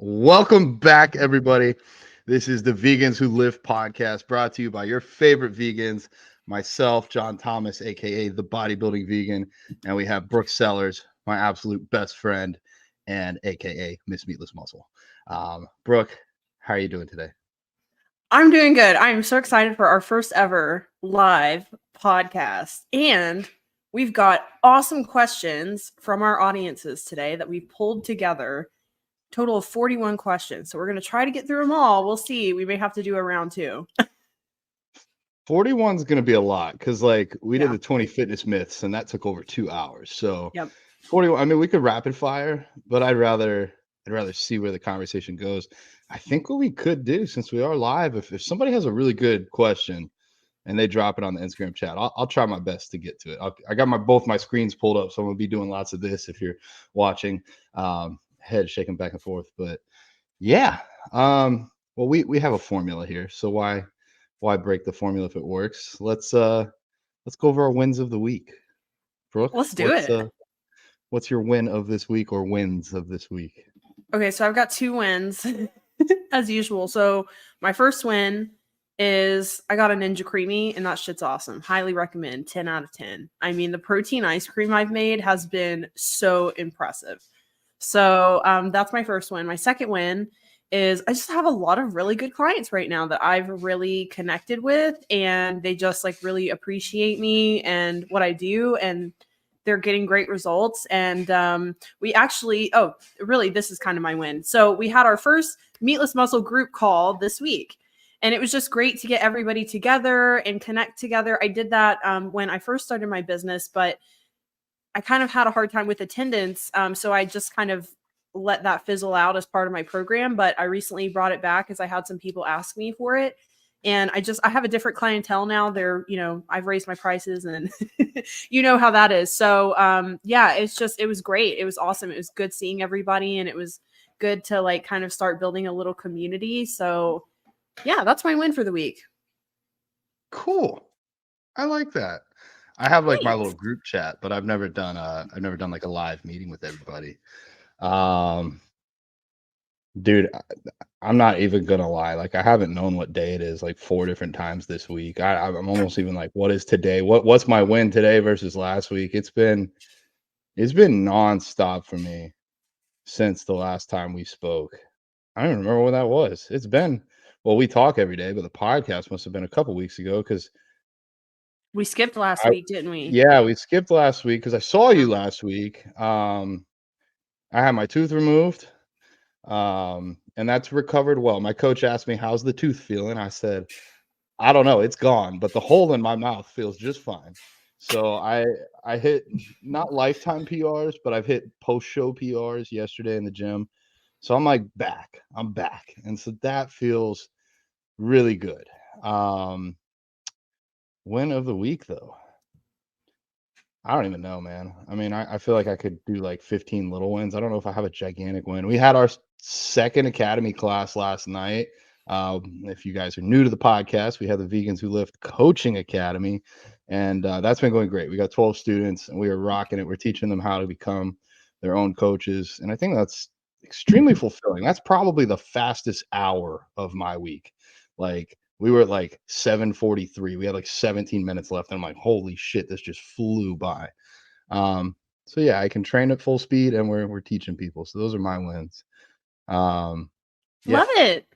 Welcome back, everybody. This is the Vegans Who Live podcast, brought to you by your favorite vegans, myself, John Thomas, aka the Bodybuilding Vegan, and we have Brooke Sellers, my absolute best friend, and aka Miss Meatless Muscle. Brooke, how are you doing today? I'm doing good. I'm so excited for our first ever live podcast. And we've got awesome questions from our audiences today that we've pulled together. Total of 41 questions. So we're going to try to get through them all. We'll see. We may have to do a round two. 41 is going to be a lot because, like, we did Yeah. the 20 fitness myths, and that took over 2 hours. So, Yep. 41. I mean, we could rapid fire, but I'd rather see where the conversation goes. I think what we could do, since we are live, if somebody has a really good question and they drop it on the Instagram chat, I'll try my best to get to it. I got both my screens pulled up, so I'm gonna be doing lots of this if you're watching. Head shaking back and forth, but yeah. Well, we have a formula here, so why break the formula if it works? Let's go over our wins of the week. Brooke, Let's do it. What's your win of this week or wins of this week? Okay, so I've got 2 wins as usual. So my first win is I got a Ninja Creamy, and that shit's awesome. Highly recommend. 10 out of 10. I mean, the protein ice cream I've made has been so impressive. So that's my first win. My second win is I just have a lot of really good clients right now that I've really connected with, and they just like really appreciate me and what I do, and they're getting great results. And we actually, really, this is kind of my win. So we had our first Meatless Muscle group call this week. And it was just great to get everybody together and connect together. I did that when I first started my business, but I kind of had a hard time with attendance. So I just kind of let that fizzle out as part of my program. But I recently brought it back as I had some people ask me for it. And I have a different clientele now. I've raised my prices, and you know how that is. So yeah, it was great. It was awesome. It was good seeing everybody, and it was good to like kind of start building a little community. So yeah, that's my win for the week. Cool. I like that. I have like my Thanks. little group chat, but I've never done like a live meeting with everybody. Dude, I'm not even gonna lie. Like, I haven't known what day it is like 4 different times this week. I'm almost even like, what is today? What's my win today versus last week? It's been nonstop for me since the last time we spoke. I don't even remember when that was. It's been, well, we talk every day, but the podcast must have been a couple weeks ago because We skipped last week, didn't we? yeah, we skipped last week because I saw you last week. I had my tooth removed. And that's recovered well. My coach asked me, how's the tooth feeling? I said, I don't know, it's gone, but the hole in my mouth feels just fine. So I hit not lifetime PRs, but I've hit post-show PRs yesterday in the gym. So I'm like I'm back. And so that feels really good. Win of the week though. I don't even know, man. I mean, I feel like I could do like 15 little wins. I don't know if I have a gigantic win. We had our second academy class last night. If you guys are new to the podcast, we have the Vegans Who Lift Coaching Academy, and that's been going great. We got 12 students, and we are rocking it. We're teaching them how to become their own coaches, and I think that's extremely fulfilling. That's probably the fastest hour of my week. Like, we were at like 7:43. We had like 17 minutes left. And I'm like, holy shit, this just flew by. So yeah, I can train at full speed, and we're teaching people. So those are my wins. Yeah. Love it.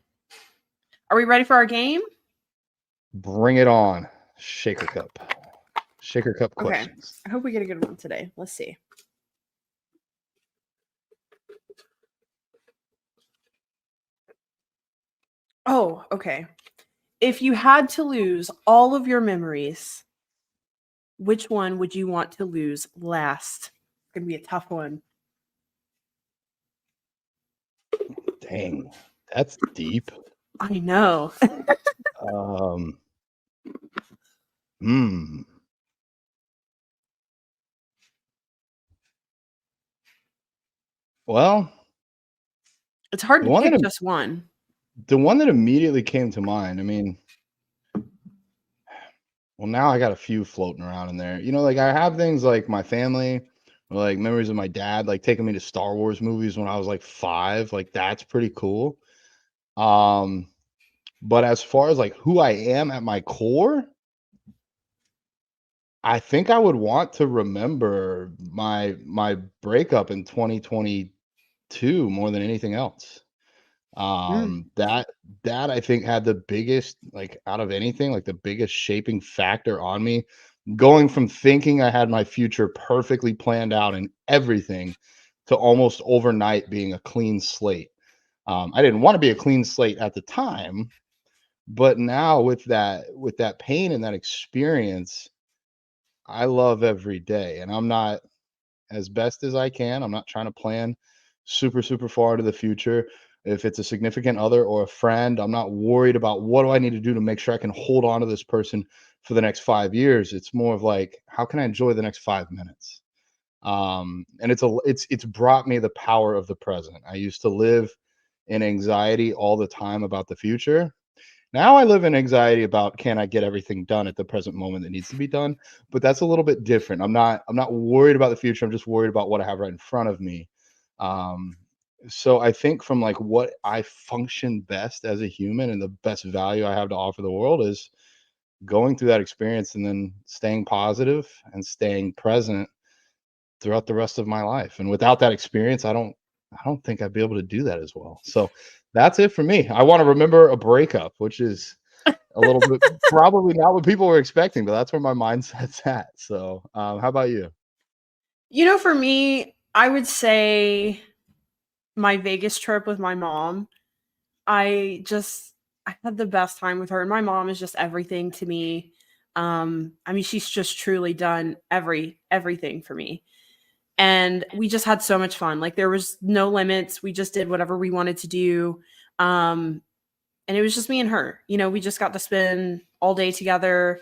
Are we ready for our game? Bring it on. Shaker cup. Shaker cup questions. I hope we get a good one today. Let's see. Oh, okay. If you had to lose all of your memories, which one would you want to lose last? It's going to be a tough one. Dang, that's deep. I know. Well, it's hard to pick just one. The one that immediately came to mind, I mean, well, now I got a few floating around in there. You know, like I have things like my family, or like memories of my dad like taking me to Star Wars movies when I was like 5. Like that's pretty cool. Um, but as far as like who I am at my core, I think I would want to remember my breakup in 2022 more than anything else. Mm. That I think had the biggest, like, out of anything, like, the biggest shaping factor on me, going from thinking I had my future perfectly planned out and everything to almost overnight being a clean slate. I didn't wanna be a clean slate at the time, but now with that pain and that experience, I love every day, and I'm not as best as I can. I'm not trying to plan super, super far into the future. If it's a significant other or a friend, I'm not worried about what do I need to do to make sure I can hold on to this person for the next 5 years. It's more of like, how can I enjoy the next 5 minutes? And it's brought me the power of the present. I used to live in anxiety all the time about the future. Now I live in anxiety about can I get everything done at the present moment that needs to be done, but that's a little bit different. I'm not worried about the future. I'm just worried about what I have right in front of me. Um, so I think from like what I function best as a human and the best value I have to offer the world is going through that experience and then staying positive and staying present throughout the rest of my life. And without that experience, I don't think I'd be able to do that as well. So that's it for me. I want to remember a breakup, which is a little bit probably not what people were expecting, but that's where my mindset's at. So, how about you? You know, for me, I would say my Vegas trip with my mom. I just I had the best time with her, and my mom is just everything to me. I mean, she's just truly done everything for me. And we just had so much fun. Like there was no limits. We just did whatever we wanted to do. Um, and it was just me and her. You know, we just got to spend all day together.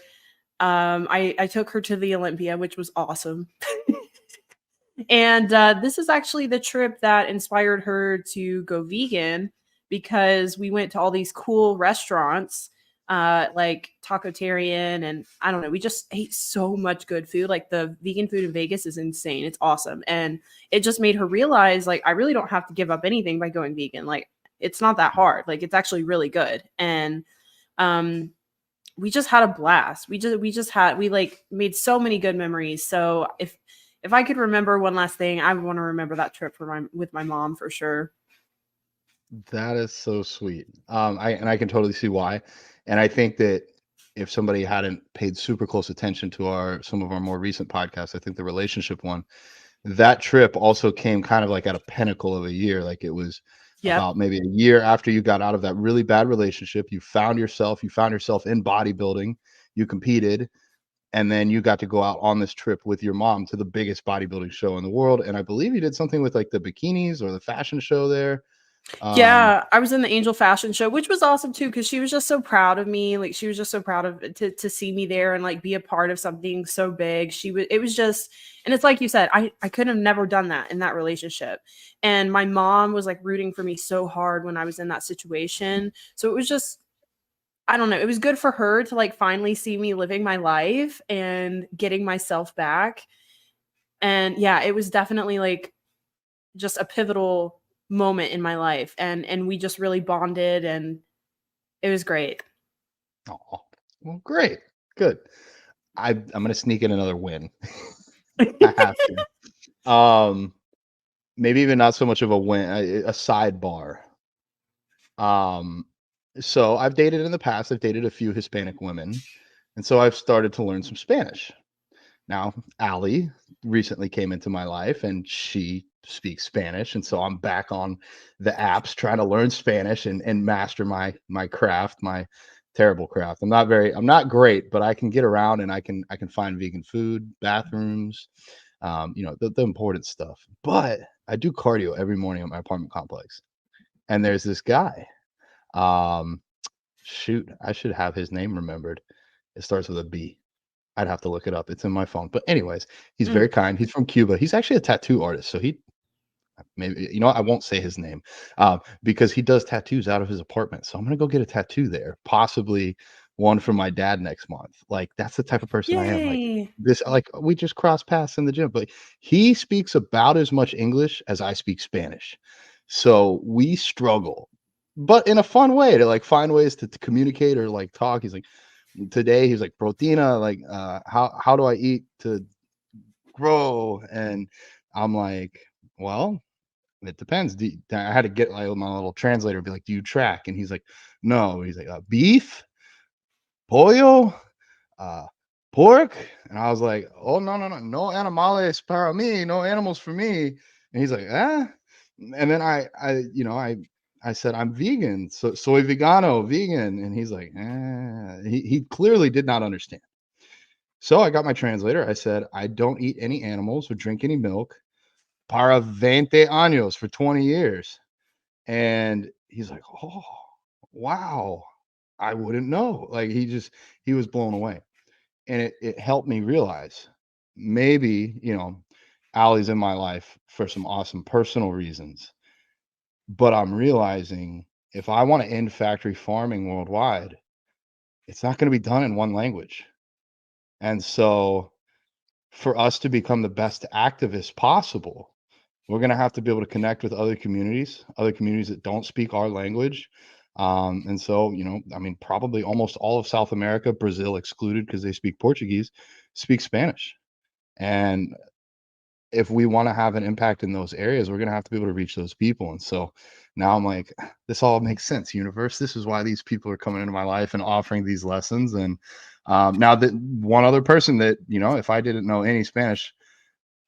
I took her to the Olympia, which was awesome. And this is actually the trip that inspired her to go vegan because we went to all these cool restaurants like Tacotarian, and I don't know, we just ate so much good food. Like the vegan food in Vegas is insane. It's awesome. And it just made her realize like I really don't have to give up anything by going vegan. Like it's not that hard. Like it's actually really good. And um we just had a blast. We like made so many good memories. So if I could remember one last thing, I would want to remember that trip for my with my mom for sure. That is so sweet. I can totally see why. And I think that if somebody hadn't paid super close attention to our some of our more recent podcasts, I think the relationship one, that trip also came kind of like at a pinnacle of a year. Like it was Yep. about maybe a year after you got out of that really bad relationship, you found yourself in bodybuilding, you competed, and then you got to go out on this trip with your mom to the biggest bodybuilding show in the world. And I believe you did something with like the bikinis or the fashion show there. Um, Yeah, I was in the Angel Fashion Show, which was awesome too, because she was just so proud of me. Like she was just so proud of to see me there and like be a part of something so big. She was it was just and it's like you said, I could have never done that in that relationship. And my mom was like rooting for me so hard when I was in that situation. So it was just I don't know, it was good for her to like finally see me living my life and getting myself back. And yeah, it was definitely like just a pivotal moment in my life, and we just really bonded, and it was great. oh, well, great, good. I'm gonna sneak in another win. I have to. Maybe even not so much of a win, a sidebar. Um, so I've dated in the past. I've dated a few Hispanic women, and so I've started to learn some Spanish. Now, Allie recently came into my life and she speaks Spanish. And so I'm back on the apps trying to learn Spanish and master my craft, my terrible craft. I'm not great, but I can get around and I can find vegan food, bathrooms, the important stuff. But I do cardio every morning at my apartment complex. And there's this guy. Um, shoot, I should have his name remembered. It starts with a B. I'd have to look it up. It's in my phone. But anyways, he's Mm. very kind. He's from Cuba. He's actually a tattoo artist. So he maybe I won't say his name because he does tattoos out of his apartment. So I'm gonna go get a tattoo there, possibly one for my dad next month. Like, that's the type of person I am. Like, Yay. we just cross paths in the gym, but he speaks about as much English as I speak Spanish. So we struggle, but in a fun way to like find ways to communicate or like talk. He's like, today he's like, proteina, like, how do I eat to grow? And I'm like, well, it depends. I had to get like my little translator, be like, do you track? And he's like, no. He's like, beef, pollo, uh, pork. And I was like, oh, no animales para mí, no animals for me. And he's like, ah. And then I said, I'm vegan, so soy vegano, vegan. And he's like, he clearly did not understand. So I got my translator. I said, I don't eat any animals or drink any milk para 20 años, for 20 years. And he's like, oh, wow. I wouldn't know. Like, he was blown away. And it helped me realize maybe, Allie's in my life for some awesome personal reasons. But I'm realizing if I want to end factory farming worldwide, it's not going to be done in one language. And so for us to become the best activists possible, we're going to have to be able to connect with other communities that don't speak our language. And so, I mean, probably almost all of South America, Brazil excluded because they speak Portuguese, speak Spanish. And if we want to have an impact in those areas, we're going to have to be able to reach those people. And so now I'm like, this all makes sense, universe. This is why these people are coming into my life and offering these lessons. And now that one other person that, if I didn't know any Spanish,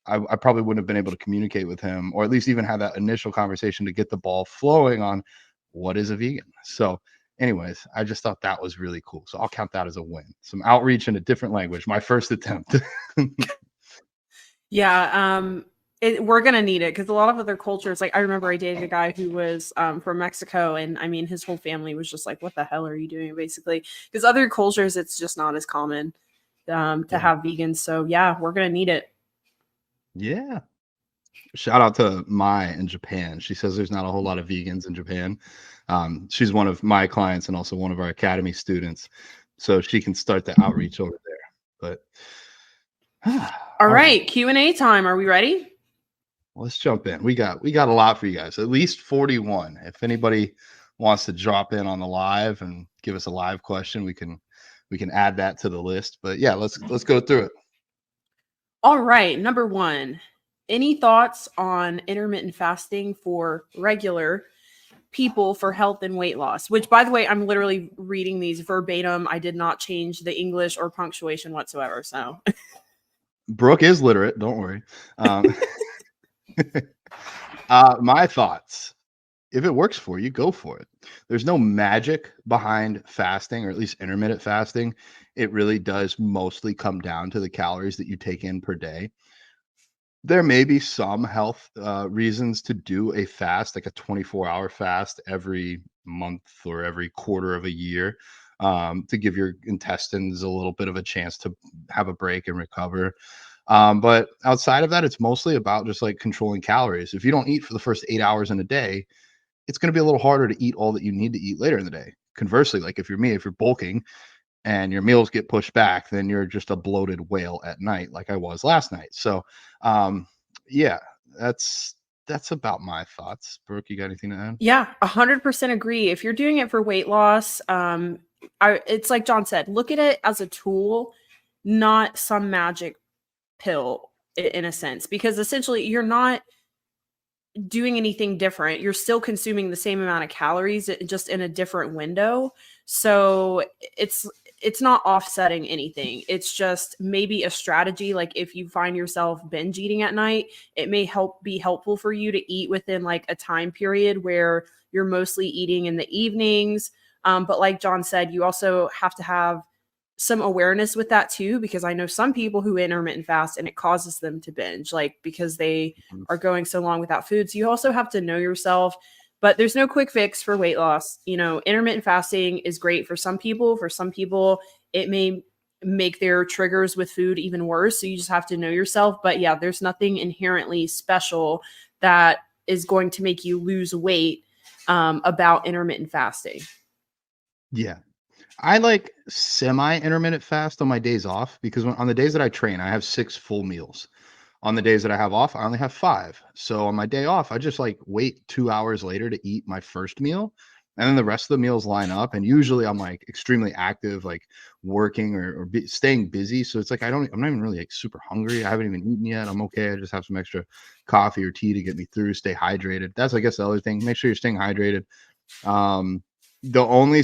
I probably wouldn't have been able to communicate with him, or at least even have that initial conversation to get the ball flowing on what is a vegan. So anyways, I just thought that was really cool. So I'll count that as a win. Some outreach in a different language, my first attempt. Yeah, we're gonna need it because a lot of other cultures, like I remember I dated a guy who was from Mexico, and I mean his whole family was just like, "What the hell are you doing?" Basically, because other cultures it's just not as common to Yeah. have vegans. So yeah, we're gonna need it. Yeah. Shout out to Mai in Japan. She says there's not a whole lot of vegans in Japan. She's one of my clients and also one of our academy students, so she can start the outreach over there. But All right, Q&A time. Are we ready? let's jump in. We got a lot for you guys. At least 41. If anybody wants to drop in on the live and give us a live question, we can add that to the list. But yeah, let's go through it. All right, number 1. Any thoughts on intermittent fasting for regular people for health and weight loss? Which, by the way, I'm literally reading these verbatim. I did not change the English or punctuation whatsoever. So, Brooke is literate. Don't worry. My thoughts. If it works for you, go for it. There's no magic behind fasting, or at least intermittent fasting. It really does mostly come down to the calories that you take in per day. There may be some health reasons to do a fast, like a 24-hour fast every month or every quarter of a year, to give your intestines a little bit of a chance to have a break and recover. But outside of that, it's mostly about just like controlling calories. If you don't eat for the first 8 hours in a day, it's going to be a little harder to eat all that you need to eat later in the day. Conversely, like if you're bulking and your meals get pushed back, then you're just a bloated whale at night, like I was last night. So, yeah, that's about my thoughts. Brooke, you got anything to add? yeah, 100% agree. If you're doing it for weight loss, it's like John said, look at it as a tool, not some magic pill in a sense, because essentially you're not doing anything different. You're still consuming the same amount of calories, just in a different window. So it's not offsetting anything. It's just maybe a strategy. Like if you find yourself binge eating at night, it may be helpful for you to eat within like a time period where you're mostly eating in the evenings. But like John said, you also have to have some awareness with that too, because I know some people who intermittent fast and it causes them to binge, like because they are going so long without food. So you also have to know yourself, but there's no quick fix for weight loss. Intermittent fasting is great for some people. For some people, it may make their triggers with food even worse. So you just have to know yourself. But yeah, there's nothing inherently special that is going to make you lose weight about intermittent fasting. Yeah. I like semi-intermittent fast on my days off because on the days that I train, I have 6 full meals. On the days that I have off, I only have 5. So on my day off, I just like wait 2 hours later to eat my first meal, and then the rest of the meals line up. And usually I'm like extremely active, like working or staying busy. So it's like I'm not even really like super hungry. I haven't even eaten yet. I'm okay. I just have some extra coffee or tea to get me through, stay hydrated. That's I guess the other thing. Make sure you're staying hydrated. Um, the only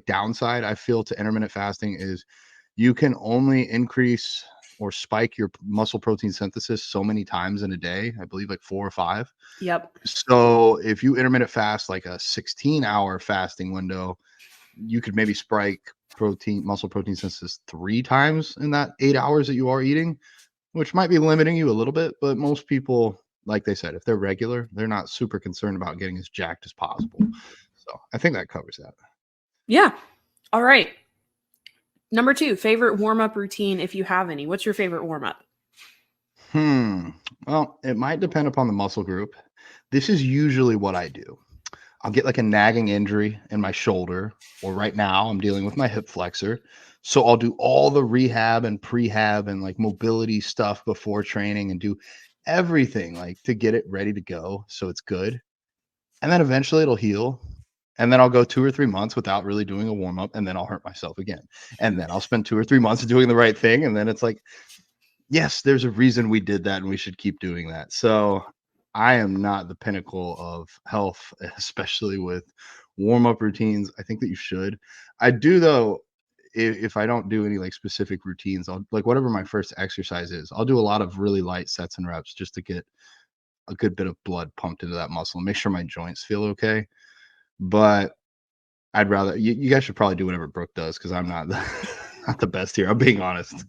downside I feel to intermittent fasting is you can only increase or spike your muscle protein synthesis so many times in a day. I believe like 4 or 5. Yep. So if you intermittent fast like a 16-hour fasting window, you could maybe spike muscle protein synthesis 3 times in that 8 hours that you are eating, which might be limiting you a little bit, but most people, like they said, if they're regular, they're not super concerned about getting as jacked as possible. So I think that covers that. Yeah. All right. Number 2, favorite warm-up routine if you have any. What's your favorite warm-up? Well, it might depend upon the muscle group. This is usually what I do. I'll get like a nagging injury in my shoulder, or right now I'm dealing with my hip flexor. So I'll do all the rehab and prehab and like mobility stuff before training and do everything like to get it ready to go so it's good. And then eventually it'll heal. And then I'll go 2 or 3 months without really doing a warm up, and then I'll hurt myself again. And then I'll spend 2 or 3 months doing the right thing, and then it's like, yes, there's a reason we did that and we should keep doing that. So I am not the pinnacle of health, especially with warm-up routines. I think that you should. I do though, if I don't do any like specific routines, I'll like whatever my first exercise is, I'll do a lot of really light sets and reps just to get a good bit of blood pumped into that muscle and make sure my joints feel okay. But I'd rather you guys should probably do whatever Brooke does because I'm not not the best here. I'm being honest.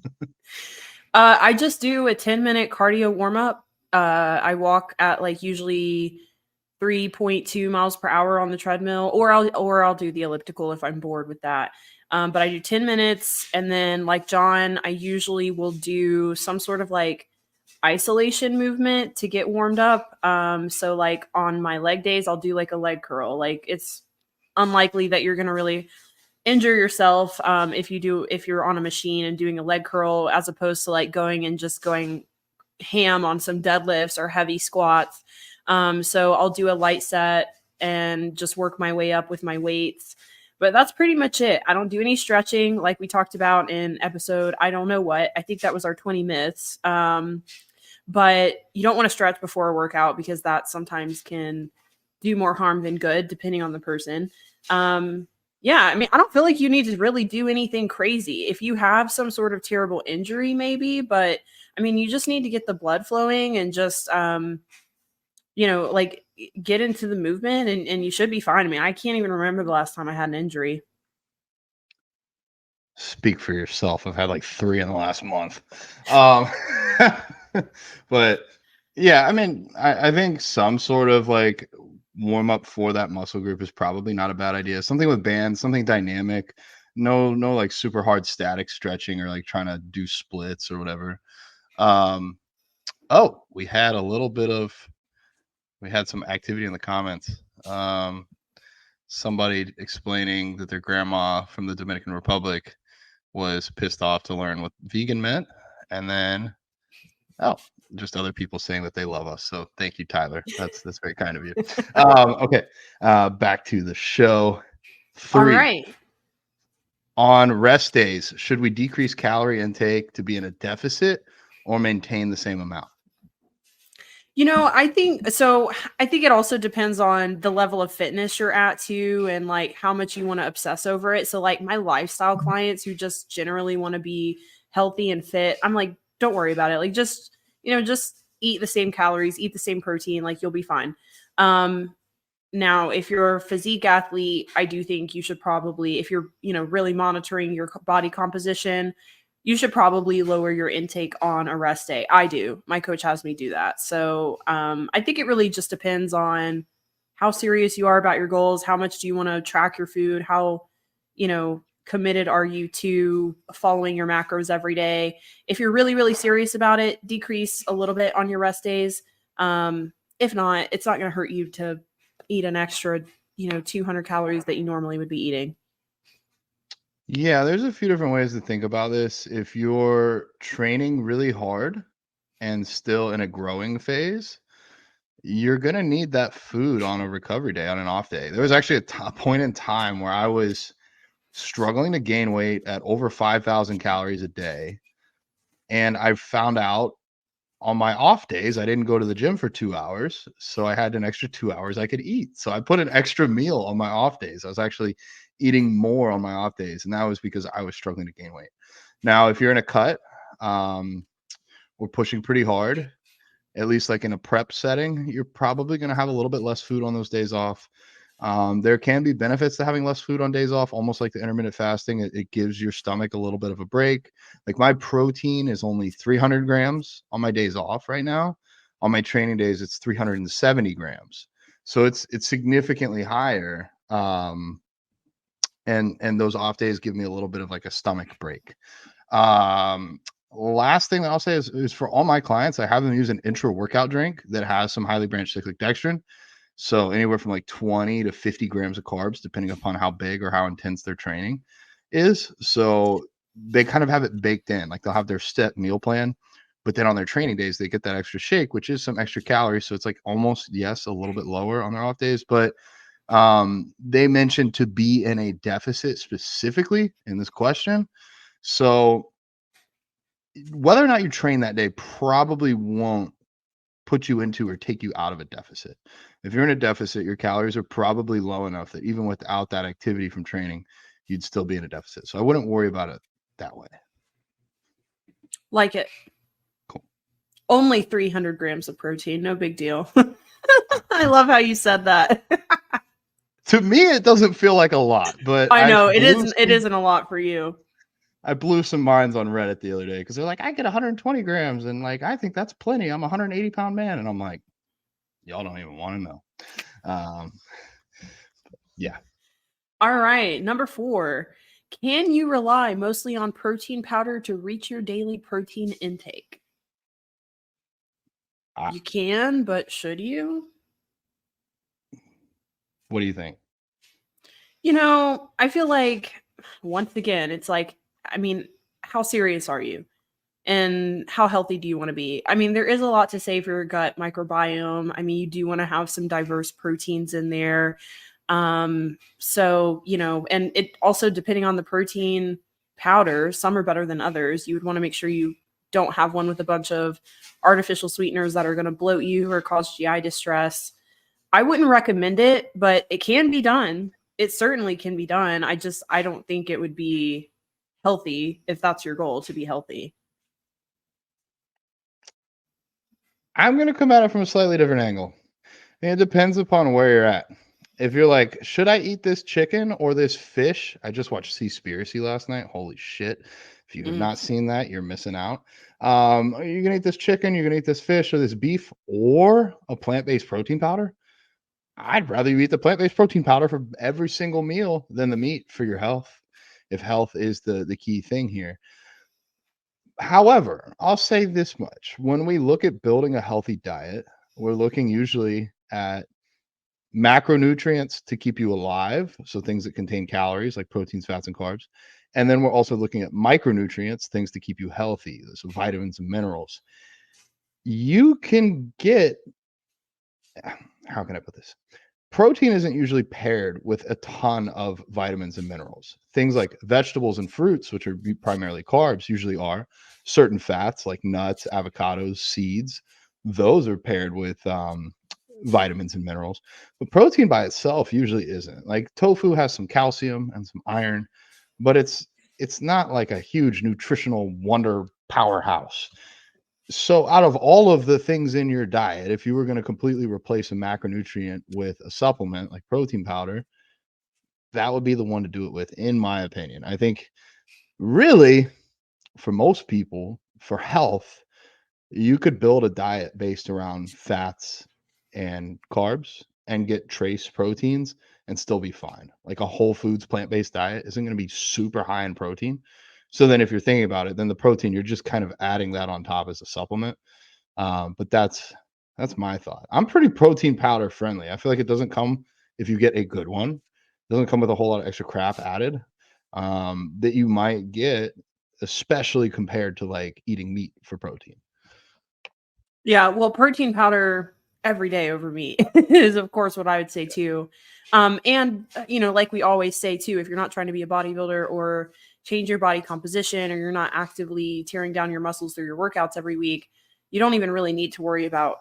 I just do a 10-minute cardio warm-up. I walk at like usually 3.2 miles per hour on the treadmill, or I'll do the elliptical if I'm bored with that. But I do 10 minutes, and then like John, I usually will do some sort of like isolation movement to get warmed up. So like on my leg days, I'll do like a leg curl. Like it's unlikely that you're gonna really injure yourself if you're on a machine and doing a leg curl, as opposed to like going and just going ham on some deadlifts or heavy squats. So I'll do a light set and just work my way up with my weights. But that's pretty much it. I don't do any stretching like we talked about in episode, I don't know what. I think that was our 20 myths. But you don't want to stretch before a workout because that sometimes can do more harm than good, depending on the person. Yeah, I mean, I don't feel like you need to really do anything crazy. If you have some sort of terrible injury, maybe, but I mean, you just need to get the blood flowing and just, like get into the movement and you should be fine. I mean, I can't even remember the last time I had an injury. Speak for yourself. I've had like 3 in the last month. Um, but yeah, I mean, I think some sort of like warm up for that muscle group is probably not a bad idea. Something with bands, something dynamic. No, like super hard static stretching or like trying to do splits or whatever. Um, oh, we had some activity in the comments. Somebody explaining that their grandma from the Dominican Republic was pissed off to learn what vegan meant, and then just other people saying that they love us. So thank you, Tyler. That's very kind of you. Okay, back to the show. All 3, right. on rest days, should we decrease calorie intake to be in a deficit or maintain the same amount? I think so. I think it also depends on the level of fitness you're at too, and like how much you want to obsess over it. So, like my lifestyle clients who just generally want to be healthy and fit, I'm like, don't worry about it. Like, just eat the same calories, eat the same protein, like you'll be fine. Now, if you're a physique athlete, I do think you should probably, if you're, really monitoring your body composition, you should probably lower your intake on a rest day. I do. My coach has me do that. So I think it really just depends on how serious you are about your goals. How much do you want to track your food? How, committed are you to following your macros every day? If you're really, really serious about it, decrease a little bit on your rest days. If not, it's not going to hurt you to eat an extra, 200 calories that you normally would be eating. Yeah, there's a few different ways to think about this. If you're training really hard and still in a growing phase, you're going to need that food on a recovery day, on an off day. There was actually a point in time where I was struggling to gain weight at over 5,000 calories a day. And I found out on my off days, I didn't go to the gym for 2 hours. So I had an extra 2 hours I could eat. So I put an extra meal on my off days. I was actually eating more on my off days. And that was because I was struggling to gain weight. Now, if you're in a cut, um, we're pushing pretty hard, at least like in a prep setting, you're probably going to have a little bit less food on those days off. There can be benefits to having less food on days off, almost like the intermittent fasting. It gives your stomach a little bit of a break. Like my protein is only 300 grams on my days off right now. On my training days, it's 370 grams. So it's significantly higher. And those off days give me a little bit of like a stomach break. Last thing that I'll say is for all my clients, I have them use an intra workout drink that has some highly branched cyclic dextrin. So anywhere from like 20 to 50 grams of carbs, depending upon how big or how intense their training is. So they kind of have it baked in, like they'll have their set meal plan, but then on their training days, they get that extra shake, which is some extra calories. So it's like almost, yes, a little bit lower on their off days, but they mentioned to be in a deficit specifically in this question. So whether or not you train that day probably won't put you into or take you out of a deficit. If you're in a deficit, your calories are probably low enough that even without that activity from training, you'd still be in a deficit. So I wouldn't worry about it that way. Like it. Cool. Only 300 grams of protein. No big deal. I love how you said that. To me, it doesn't feel like a lot, but I know it isn't. It isn't a lot for you. I blew some minds on Reddit the other day because they're like, I get 120 grams, and like I think that's plenty. I'm a 180-pound man, and I'm like, y'all don't even want to know. Yeah. All right, number 4. Can you rely mostly on protein powder to reach your daily protein intake? You can, but should you? What do you think? You know, I feel like once again, it's like, I mean, how serious are you? And how healthy do you want to be? I mean, there is a lot to say for your gut microbiome. I mean, you do want to have some diverse proteins in there. So, you know, and it also depending on the protein powder, some are better than others. You would want to make sure you don't have one with a bunch of artificial sweeteners that are going to bloat you or cause GI distress. I wouldn't recommend it, but it can be done. It certainly can be done. I don't think it would be healthy if that's your goal, to be healthy. I'm going to come at it from a slightly different angle. It depends upon where you're at. If you're like, should I eat this chicken or this fish? I just watched Seaspiracy last night. Holy shit. If you have not seen that, you're missing out. Are you going to eat this chicken? You're going to eat this fish or this beef or a plant-based protein powder? I'd rather you eat the plant-based protein powder for every single meal than the meat for your health, if health is the key thing here. However, I'll say this much. When we look at building a healthy diet, we're looking usually at macronutrients to keep you alive. So things that contain calories like proteins, fats, and carbs. And then we're also looking at micronutrients, things to keep you healthy. So vitamins and minerals. You can get, how can I put this? Protein isn't usually paired with a ton of vitamins and minerals. Things like vegetables and fruits, which are primarily carbs, usually are. Certain fats like nuts, avocados, seeds, those are paired with vitamins and minerals. But protein by itself usually isn't. Like tofu has some calcium and some iron, but it's not like a huge nutritional wonder powerhouse. So out of all of the things in your diet, if you were going to completely replace a macronutrient with a supplement like protein powder, that would be the one to do it with, in my opinion. I think really for most people, for health, you could build a diet based around fats and carbs and get trace proteins and still be fine. Like a whole foods plant-based diet isn't going to be super high in protein. So then if you're thinking about it, then the protein, you're just kind of adding that on top as a supplement. But that's my thought. I'm pretty protein powder friendly. I feel like it doesn't come, if you get a good one, it doesn't come with a whole lot of extra crap added. that you might get, especially compared to like eating meat for protein. Yeah, well, protein powder every day over meat is, of course, what I would say too. And like we always say too, if you're not trying to be a bodybuilder or change your body composition, or you're not actively tearing down your muscles through your workouts every week, you don't even really need to worry about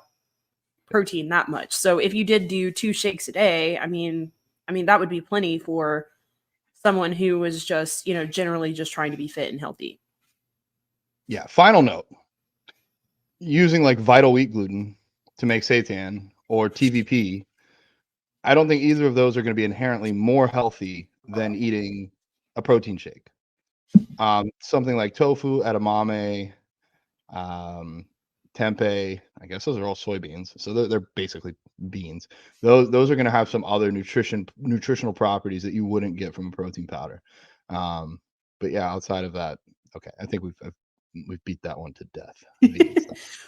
protein that much. So if you did do 2 shakes a day, I mean that would be plenty for someone who was just, generally just trying to be fit and healthy. Yeah. Final note: using like vital wheat gluten to make seitan or TVP, I don't think either of those are going to be inherently more healthy than eating a protein shake. Something like tofu, edamame, um, tempeh. I guess those are all soybeans, so they're basically beans. Those are going to have some other nutritional properties that you wouldn't get from a protein powder. But yeah, outside of that, okay, I think we've beat that one to death. Vegan stuff.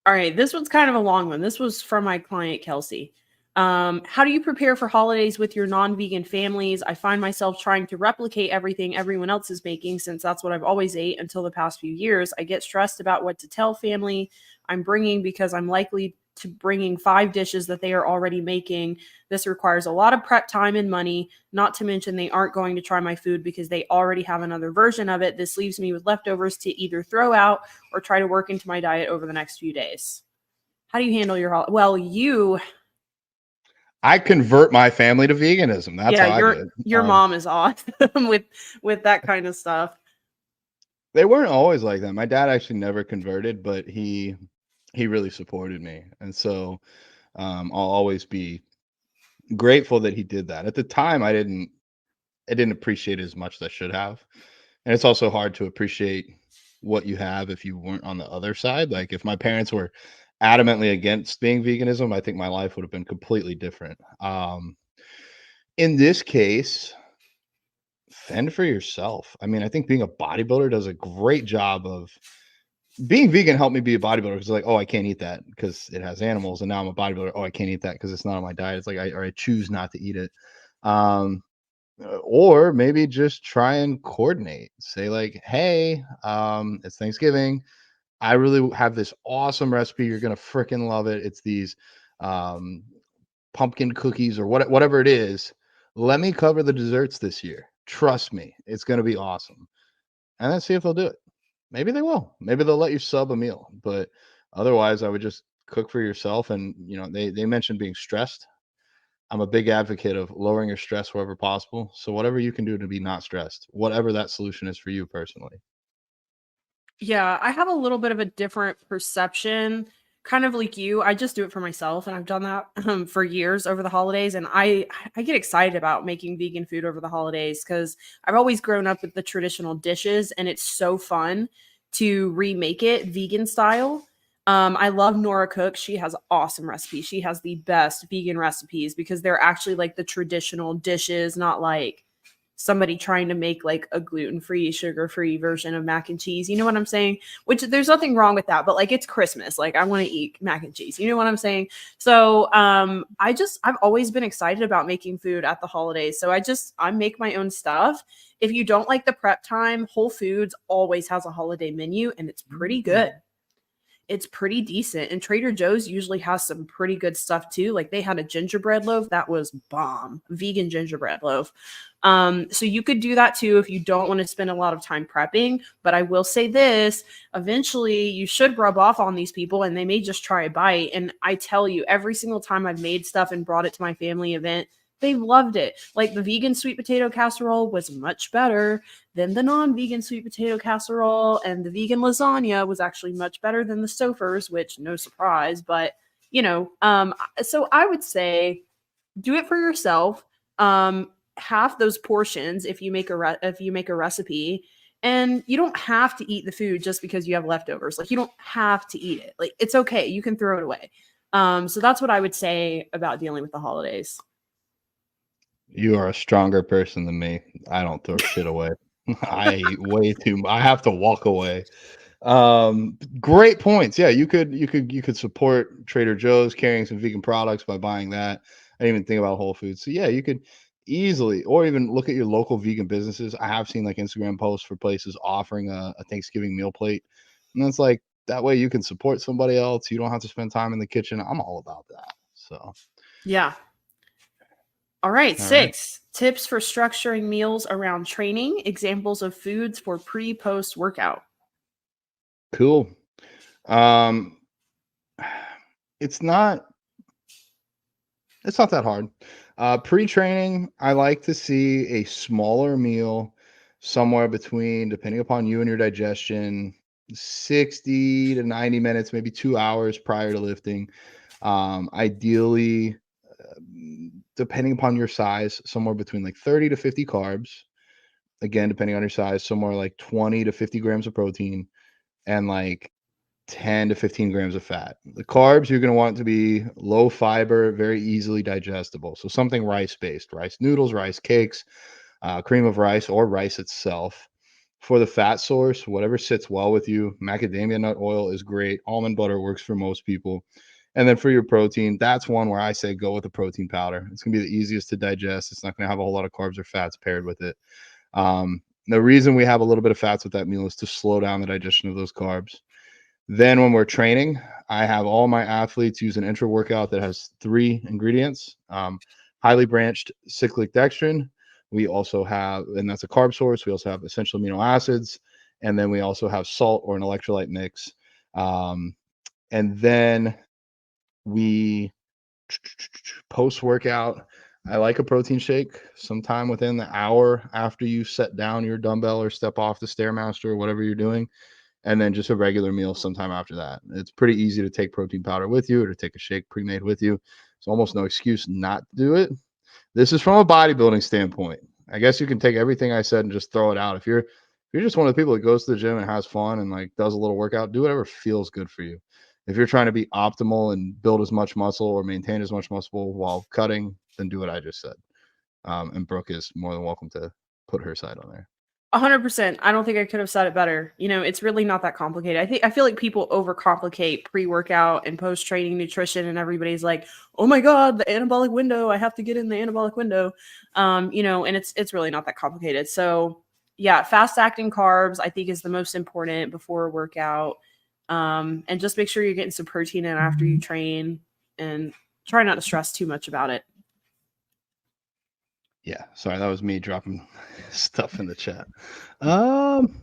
All right, this one's kind of a long one. This was from my client, Kelsey. How do you prepare for holidays with your non-vegan families? I find myself trying to replicate everything everyone else is making, since that's what I've always ate until the past few years. I get stressed about what to tell family I'm bringing, because I'm likely to bringing 5 dishes that they are already making. This requires a lot of prep time and money, not to mention they aren't going to try my food because they already have another version of it. This leaves me with leftovers to either throw out or try to work into my diet over the next few days. How do you handle your holiday? Well, I convert my family to veganism. That's yeah, how I do it. your mom is awesome with that kind of stuff. They weren't always like that. My dad actually never converted, but he really supported me, and so I'll always be grateful that he did that. At the time, I didn't appreciate it as much as I should have, and it's also hard to appreciate what you have if you weren't on the other side. Like if my parents were adamantly against being veganism, I think my life would have been completely different. In this case, fend for yourself. I mean, I think being a bodybuilder does a great job of being vegan. Helped me be a bodybuilder because like, oh, I can't eat that because it has animals, and now I'm a bodybuilder. Oh, I can't eat that because it's not on my diet. It's like I choose not to eat it. Um, or maybe just try and coordinate. Say like, hey, it's Thanksgiving. I really have this awesome recipe. You're gonna freaking love it. It's these um, pumpkin cookies or whatever it is. Let me cover the desserts this year. Trust me, it's gonna be awesome. And then see if they'll do it. Maybe they will. Maybe they'll let you sub a meal. But otherwise, I would just cook for yourself. And they mentioned being stressed. I'm a big advocate of lowering your stress wherever possible. So whatever you can do to be not stressed, whatever that solution is for you personally. Yeah, I have a little bit of a different perception, kind of like you. I just do it for myself, and I've done that for years over the holidays. And I get excited about making vegan food over the holidays because I've always grown up with the traditional dishes, and it's so fun to remake it vegan style. I love Nora Cook. She has awesome recipes. She has the best vegan recipes because they're actually like the traditional dishes, not like somebody trying to make like a gluten-free, sugar-free version of mac and cheese. You know what I'm saying? Which there's nothing wrong with that, but like it's Christmas. Like I want to eat mac and cheese. You know what I'm saying? So I've always been excited about making food at the holidays. So I make my own stuff. If you don't like the prep time, Whole Foods always has a holiday menu and it's pretty good. It's pretty decent. And Trader Joe's usually has some pretty good stuff too. Like they had a gingerbread loaf that was bomb, vegan gingerbread loaf. So you could do that too if you don't want to spend a lot of time prepping. But I will say this, eventually you should rub off on these people and they may just try a bite. And I tell you, every single time I've made stuff and brought it to my family event, they loved it. Like the vegan sweet potato casserole was much better than the non-vegan sweet potato casserole, and the vegan lasagna was actually much better than the Stouffer's, which no surprise, but so I would say do it for yourself. Half those portions if you make a recipe, and you don't have to eat the food just because you have leftovers. Like you don't have to eat it. Like it's okay. You can throw it away. So that's what I would say about dealing with the holidays. You are a stronger person than me. I don't throw shit away. I eat way too. I have to walk away. Great points. Yeah, you could support Trader Joe's carrying some vegan products by buying that. I didn't even think about Whole Foods. So yeah, you could Easily, or even look at your local vegan businesses. I have seen like Instagram posts for places offering a Thanksgiving meal plate, and it's like that way you can support somebody else. You don't have to spend time in the kitchen. I'm all about that. So, Yeah. All right, all right, 6 tips for structuring meals around training, examples of foods for pre-post workout. cool. Um, it's not it's not that hard. Pre-training, I like to see a smaller meal somewhere between, depending upon you and your digestion, 60 to 90 minutes, maybe 2 hours prior to lifting. Ideally, depending upon your size, somewhere between like 30 to 50 carbs. Again, depending on your size, somewhere like 20 to 50 grams of protein and like 10 to 15 grams of fat. The carbs you're going to want to be low fiber, very easily digestible. So something rice based, rice noodles, rice cakes, cream of rice, or rice itself. For the fat source, whatever sits well with you, macadamia nut oil is great. Almond butter works for most people. And then for your protein, that's one where I say go with a protein powder. It's going to be the easiest to digest. It's not going to have a whole lot of carbs or fats paired with it. The reason we have a little bit of fats with that meal is to slow down the digestion of those carbs. Then when we're training, I have all my athletes use an intra workout that has 3 ingredients: highly branched cyclic dextrin. We also have, and that's a carb source. We also have essential amino acids, and then we also have salt or an electrolyte mix. And then we post workout, I like a protein shake sometime within the hour after you set down your dumbbell or step off the Stairmaster or whatever you're doing, and then just a regular meal sometime after that. It's pretty easy to take protein powder with you or to take a shake pre-made with you. It's almost no excuse not to do it. This is from a bodybuilding standpoint. I guess you can take everything I said and just throw it out. If you're just one of the people that goes to the gym and has fun and like does a little workout, do whatever feels good for you. If you're trying to be optimal and build as much muscle or maintain as much muscle while cutting, then do what I just said. And Brooke is more than welcome to put her side on there. 100%. I don't think I could have said it better. You know, it's really not that complicated. I feel like people overcomplicate pre-workout and post-training nutrition, and everybody's like, "Oh my god, the anabolic window. I have to get in the anabolic window." You know, and it's really not that complicated. So, yeah, fast-acting carbs I think is the most important before a workout. And just make sure you're getting some protein in after you train, and try not to stress too much about it. Yeah, sorry, that was me dropping stuff in the chat. Um,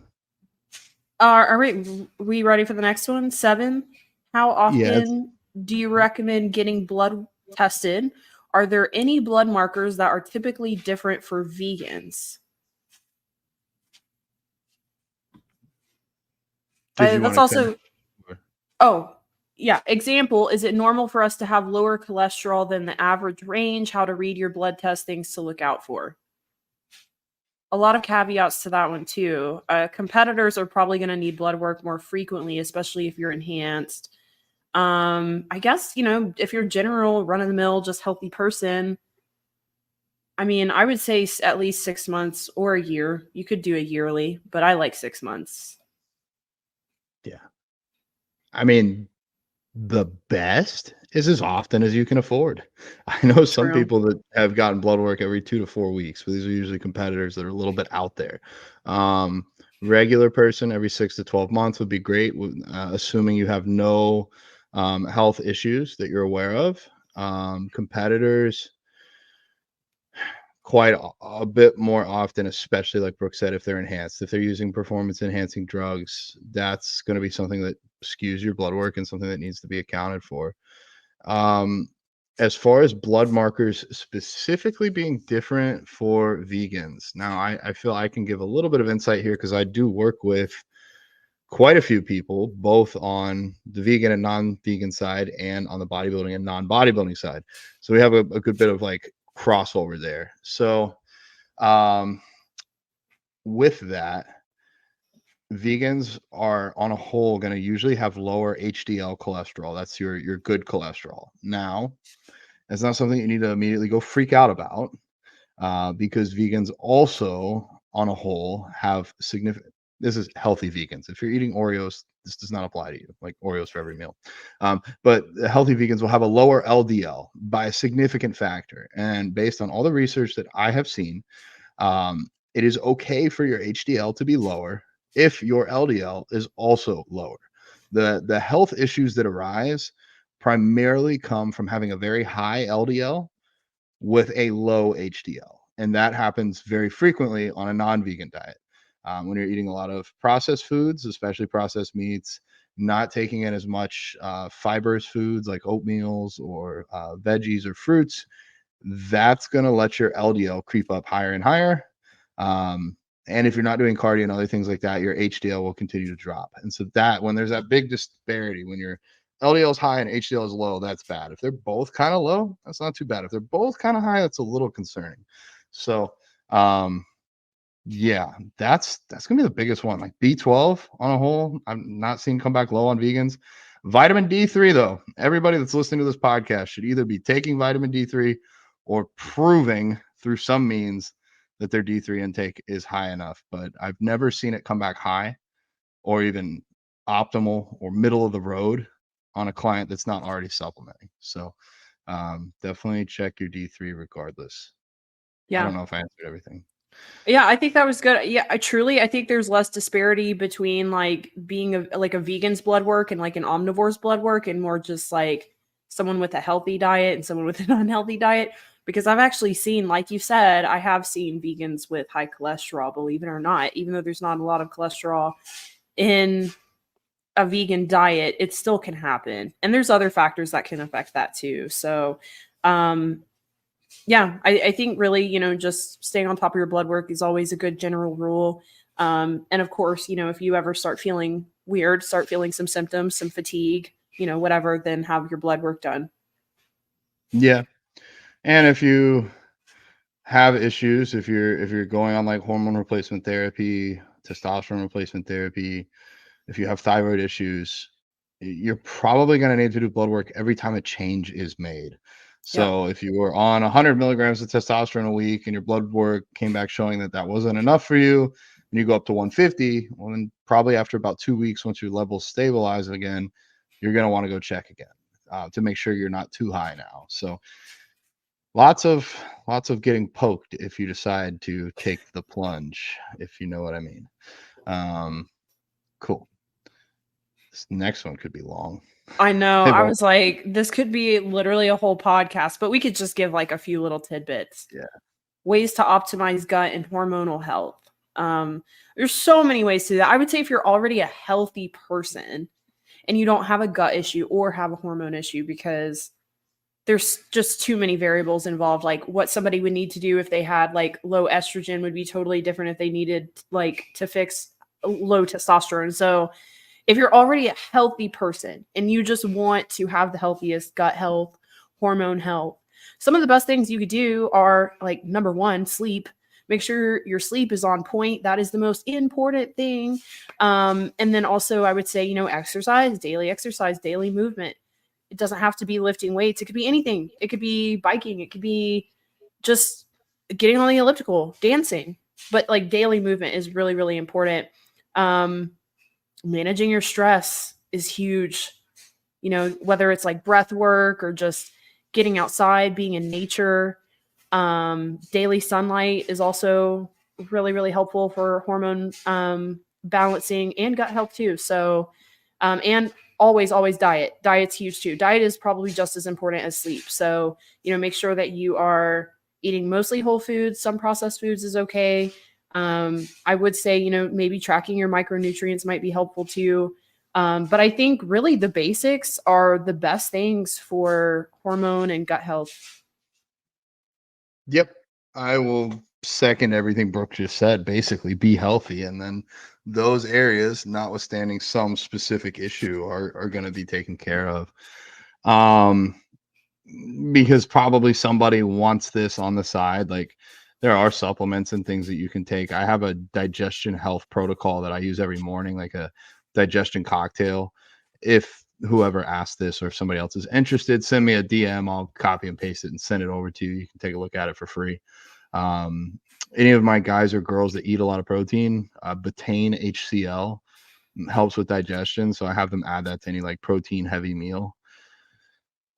Are we ready for the next one? 7. How yeah, often do you recommend getting blood tested? Are there any blood markers that are typically different for vegans? did you want That's to extend? also, oh, yeah. Example, is it normal for us to have lower cholesterol than the average range? How to read your blood test, things to look out for. A lot of caveats to that one too. Competitors are probably going to need blood work more frequently, especially if you're enhanced. I guess, you know, if you're general, run of the mill, just healthy person, I mean, I would say at least 6 months or a year. You could do a yearly, but I like 6 months. Yeah, I mean, the best is as often as you can afford. I know some True. people that have gotten blood work every 2 to 4 weeks, but these are usually competitors that are a little bit out there. Um, Regular person every 6 to 12 months would be great, assuming you have no health issues that you're aware of. Competitors, quite a bit more often, especially like Brooke said, if they're enhanced, if they're using performance enhancing drugs, that's going to be something that skews your blood work and something that needs to be accounted for. Um, as far as blood markers specifically being different for vegans, now I feel I can give a little bit of insight here because I do work with quite a few people, both on the vegan and non-vegan side and on the bodybuilding and non-bodybuilding side. So we have a good bit of like crossover there. So um, with that, vegans are on a whole going to usually have lower HDL cholesterol. That's your good cholesterol. Now, it's not something you need to immediately go freak out about because vegans also, on a whole, have significant this is healthy vegans. If you're eating Oreos, this does not apply to you, like Oreos for every meal. But the healthy vegans will have a lower LDL by a significant factor. And based on all the research that I have seen, it is okay for your HDL to be lower if your LDL is also lower. The health issues that arise primarily come from having a very high LDL with a low HDL. And that happens very frequently on a non-vegan diet. When you're eating a lot of processed foods, especially processed meats, not taking in as much fibrous foods like oatmeals or veggies or fruits, that's going to let your LDL creep up higher and higher. And if you're not doing cardio and other things like that, your HDL will continue to drop. And so that when there's that big disparity, when your LDL is high and HDL is low, that's bad. If they're both kind of low, that's not too bad. If they're both kind of high, that's a little concerning. So, yeah, that's gonna be the biggest one. Like B12 on a whole, I'm not seeing come back low on vegans. Vitamin D3, though, everybody that's listening to this podcast should either be taking vitamin D3 or proving through some means that their D3 intake is high enough. But I've never seen it come back high or even optimal or middle of the road on a client that's not already supplementing. So definitely check your D3 regardless. I don't know if I answered everything. Yeah, I think that was good. Yeah, I think there's less disparity between like being like a vegan's blood work and like an omnivore's blood work, and more just like someone with a healthy diet and someone with an unhealthy diet. Because I've actually seen, like you said, I have seen vegans with high cholesterol, believe it or not, even though there's not a lot of cholesterol in a vegan diet, it still can happen. And there's other factors that can affect that too. So, yeah, I think really, just staying on top of your blood work is always a good general rule. And of course, if you ever start feeling weird, start feeling some symptoms, some fatigue, whatever, then have your blood work done. Yeah. And if you have issues, if you're going on like hormone replacement therapy, testosterone replacement therapy, if you have thyroid issues, you're probably going to need to do blood work every time a change is made. So if you were on 100 milligrams of testosterone a week and your blood work came back showing that that wasn't enough for you, and you go up to 150, well, then probably after about 2 weeks, once your levels stabilize again, you're going to want to go check again to make sure you're not too high now. So lots of getting poked if you decide to take the plunge, if you know what I mean. Cool. This next one could be long. I know. I was like, this could be literally a whole podcast, but we could just give like a few little tidbits. Yeah. Ways to optimize gut and hormonal health. There's so many ways to do that. I would say if you're already a healthy person and you don't have a gut issue or have a hormone issue, because there's just too many variables involved. Like what somebody would need to do if they had like low estrogen would be totally different if they needed like to fix low testosterone. So if you're already a healthy person and you just want to have the healthiest gut health, hormone health, some of the best things you could do are like, number one, sleep. Make sure your sleep is on point. That is the most important thing. And then also I would say, exercise, daily movement. It doesn't have to be lifting weights. It could be anything. It could be biking. It could be just getting on the elliptical, dancing. But like daily movement is really, really important. Managing your stress is huge. Whether it's like breath work or just getting outside, being in nature. Daily sunlight is also really, really helpful for hormone balancing and gut health too. So, and always diet. Diet's huge too. Diet is probably just as important as sleep. So, make sure that you are eating mostly whole foods. Some processed foods is okay. I would say, maybe tracking your micronutrients might be helpful too. But I think really the basics are the best things for hormone and gut health. Yep. I will second everything Brooke just said. Basically, be healthy. And then those areas, notwithstanding some specific issue, are going to be taken care of. Because probably somebody wants this on the side. Like there are supplements and things that you can take. I have a digestion health protocol that I use every morning, like a digestion cocktail. If whoever asked this or if somebody else is interested, send me a DM. I'll copy and paste it and send it over to you. You can take a look at it for free. Any of my guys or girls that eat a lot of protein, betaine HCl helps with digestion. So I have them add that to any like protein heavy meal.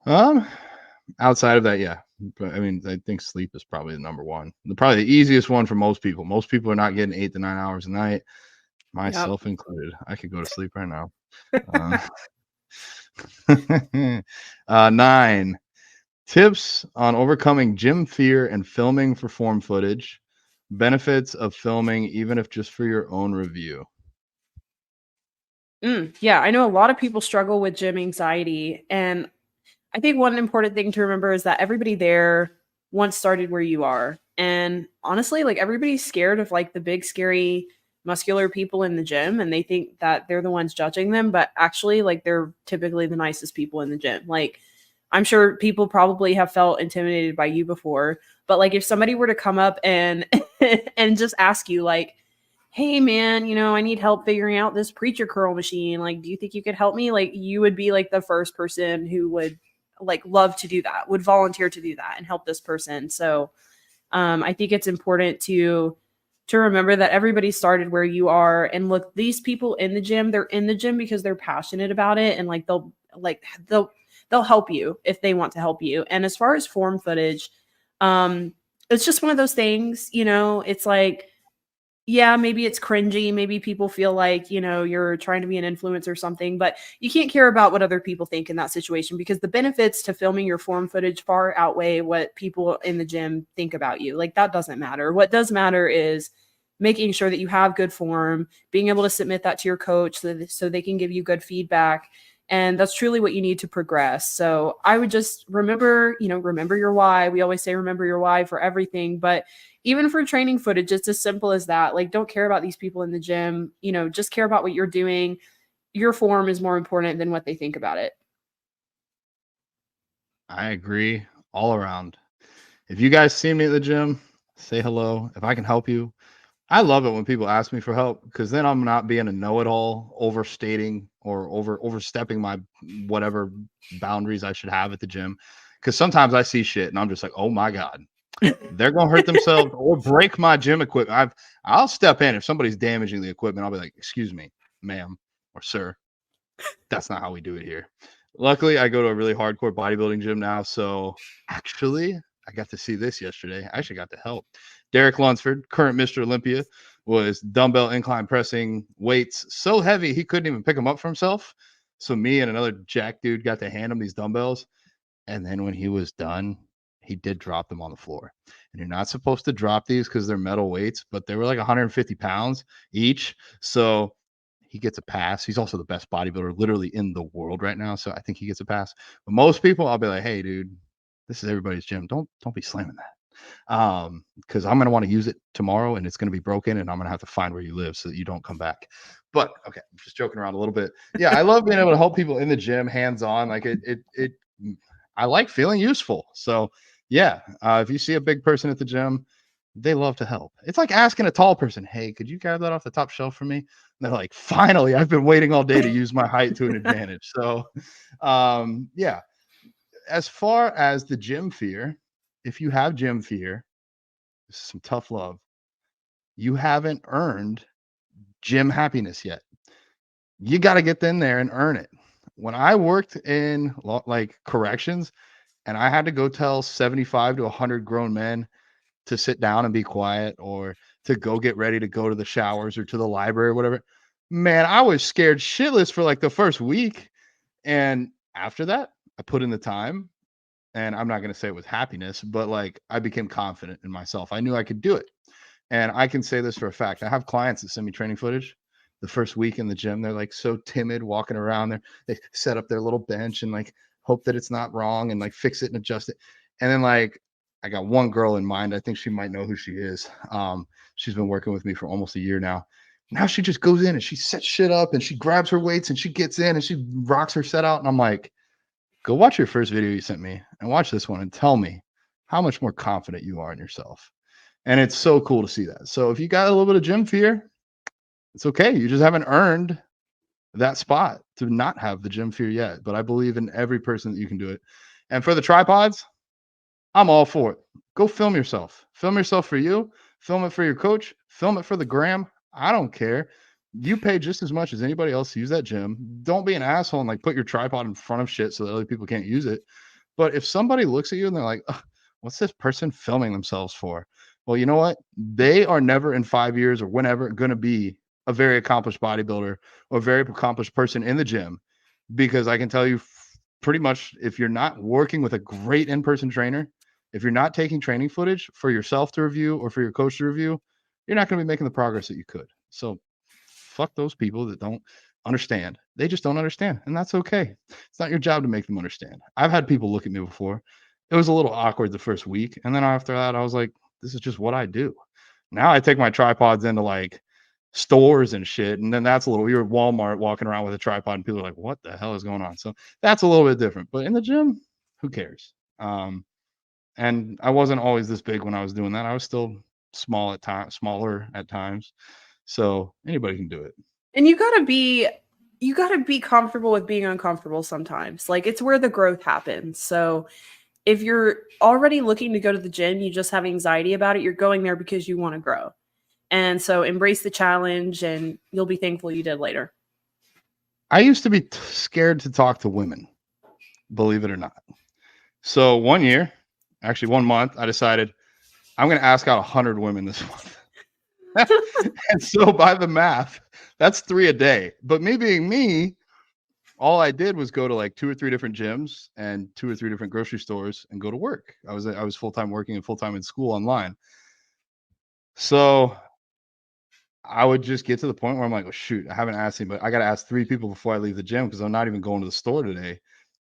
Outside of that, yeah. But I mean, I think sleep is probably the number one. Probably the easiest one for most people. Most people are not getting 8 to 9 hours a night, myself included. I could go to sleep right now. 9 tips on overcoming gym fear and filming for form footage. Benefits of filming, even if just for your own review. Yeah, I know a lot of people struggle with gym anxiety. And I think one important thing to remember is that everybody there once started where you are. And honestly, like everybody's scared of like the big, scary, muscular people in the gym and they think that they're the ones judging them. But actually, like they're typically the nicest people in the gym. Like I'm sure people probably have felt intimidated by you before. But like if somebody were to come up and and just ask you, like, hey man, I need help figuring out this preacher curl machine. Like, do you think you could help me? Like, you would be like the first person who would like love to do that, would volunteer to do that and help this person. So I think it's important to remember that everybody started where you are. And look, these people in the gym, they're in the gym because they're passionate about it. And like they'll help you if they want to help you. And as far as form footage, it's just one of those things, it's like, yeah, maybe it's cringy. Maybe people feel like, you're trying to be an influencer or something, but you can't care about what other people think in that situation because the benefits to filming your form footage far outweigh what people in the gym think about you. Like that doesn't matter. What does matter is making sure that you have good form, being able to submit that to your coach so they can give you good feedback. And that's truly what you need to progress. So I would just remember your why. We always say remember your why for everything, but even for training footage, it's as simple as that. Like, don't care about these people in the gym, just care about what you're doing. Your form is more important than what they think about it. I agree all around. If you guys see me at the gym, say hello. If I can help you, I love it when people ask me for help because then I'm not being a know-it-all, overstating or overstepping my whatever boundaries I should have at the gym. Because sometimes I see shit and I'm just like, oh my God, they're gonna hurt themselves or break my gym equipment. I'll step in if somebody's damaging the equipment. I'll be like, excuse me, ma'am or sir, that's not how we do it here. Luckily, I go to a really hardcore bodybuilding gym now, so actually, I got to see this yesterday. I actually got to help. Derek Lunsford, current Mr. Olympia, was dumbbell incline pressing weights so heavy he couldn't even pick them up for himself. So me and another jack dude got to hand him these dumbbells, and then when he was done, he did drop them on the floor. And you're not supposed to drop these because they're metal weights, but they were like 150 pounds each. So he gets a pass. He's also the best bodybuilder literally in the world right now. So I think he gets a pass. But most people, I'll be like, hey, dude, this is everybody's gym. Don't be slamming that. Because I'm gonna want to use it tomorrow and it's gonna be broken, and I'm gonna have to find where you live so that you don't come back. But okay, I'm just joking around a little bit. Yeah, I love being able to help people in the gym, hands-on. Like it I like feeling useful. So yeah, if you see a big person at the gym, they love to help. It's like asking a tall person, hey, could you grab that off the top shelf for me? And they're like, finally, I've been waiting all day to use my height to an advantage. So yeah, as far as the gym fear, if you have gym fear, this is some tough love. You haven't earned gym happiness yet. You got to get in there and earn it. When I worked in like corrections and I had to go tell 75 to 100 grown men to sit down and be quiet or to go get ready to go to the showers or to the library or whatever, man, I was scared shitless for like the first week. And after that, I put in the time, and I'm not going to say it was happiness, but like I became confident in myself. I knew I could do it. And I can say this for a fact. I have clients that send me training footage. The first week in the gym, they're like so timid walking around there. They set up their little bench and like hope that it's not wrong and like fix it and adjust it. And then like I got one girl in mind. I think she might know who she is. She's been working with me for almost a year now. Now she just goes in and she sets shit up and she grabs her weights and she gets in and she rocks her set out. And I'm like, go watch your first video you sent me and watch this one and tell me how much more confident you are in yourself. And it's so cool to see that. So if you got a little bit of gym fear, it's okay. You just haven't earned that spot to not have the gym fear yet. But I believe in every person that you can do it. And for the tripods, I'm all for it. Go film yourself. Film yourself for you. Film it for your coach. Film it for the gram. I don't care. You pay just as much as anybody else to use that gym. Don't be an asshole and like put your tripod in front of shit so that other people can't use it. But if somebody looks at you and they're like, "Ugh, what's this person filming themselves for?" Well, you know what? They are never in 5 years or whenever going to be a very accomplished bodybuilder or a very accomplished person in the gym, because I can tell you pretty much, if you're not working with a great in-person trainer, if you're not taking training footage for yourself to review or for your coach to review, you're not going to be making the progress that you could. So fuck those people that don't understand. They just don't understand, and that's okay. It's not your job to make them understand. I've had people look at me before. It was a little awkward the first week, and then after that, I was like, this is just what I do. Now I take my tripods into like stores and shit, and then that's a little. You're at Walmart walking around with a tripod, and people are like, "What the hell is going on?" So that's a little bit different. But in the gym, who cares? And I wasn't always this big when I was doing that. I was still small at times, smaller at times. So anybody can do it. And you got to be comfortable with being uncomfortable sometimes. Like it's where the growth happens. So if you're already looking to go to the gym, you just have anxiety about it, you're going there because you want to grow. And so embrace the challenge and you'll be thankful you did later. I used to be scared to talk to women, believe it or not. So one year, actually 1 month, I decided I'm going to ask out 100 women this month. And so by the math, that's 3 a day. But me being me, all I did was go to like 2 or 3 different gyms and 2 or 3 different grocery stores and go to work. I was full-time working and full-time in school online. So I would just get to the point where I'm like, oh shoot, I haven't asked anybody. I got to ask 3 people before I leave the gym because I'm not even going to the store today.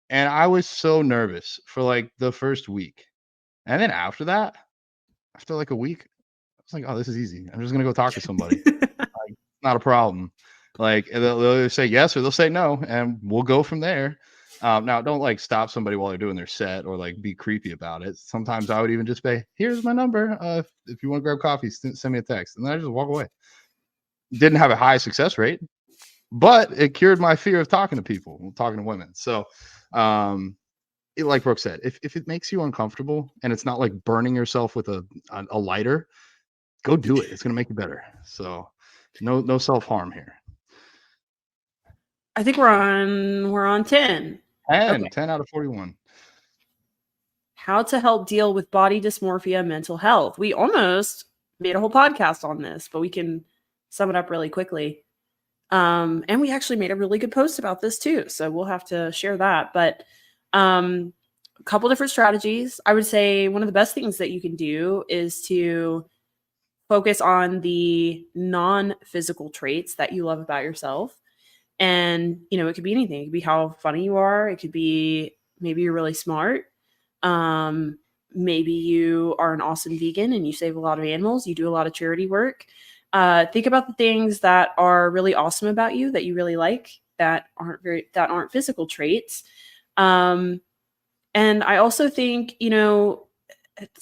And I was so nervous for like the first week. And then after that, after like a week, I was like, oh, this is easy. I'm just gonna go talk to somebody. Like, not a problem. Like they'll either say yes or they'll say no, and we'll go from there. Now, don't like stop somebody while they're doing their set or like be creepy about it. Sometimes I would even just say, "Here's my number. If you want to grab coffee, send me a text," and then I just walk away. Didn't have a high success rate, but it cured my fear of talking to people, talking to women. So, like Brooke said, if it makes you uncomfortable and it's not like burning yourself with a lighter, go do it. It's gonna make you better. So, no self harm here. I think we're on 10. 10, Okay. 10 out of 41. How to help deal with body dysmorphia, mental health. We almost made a whole podcast on this, but we can sum it up really quickly. And we actually made a really good post about this too. So we'll have to share that. But a couple different strategies. I would say one of the best things that you can do is to focus on the non-physical traits that you love about yourself. And, you know, it could be anything. It could be how funny you are. It could be maybe you're really smart. Maybe you are an awesome vegan and you save a lot of animals. You do a lot of charity work. Think about the things that are really awesome about you that you really like that aren't physical traits. And I also think, you know,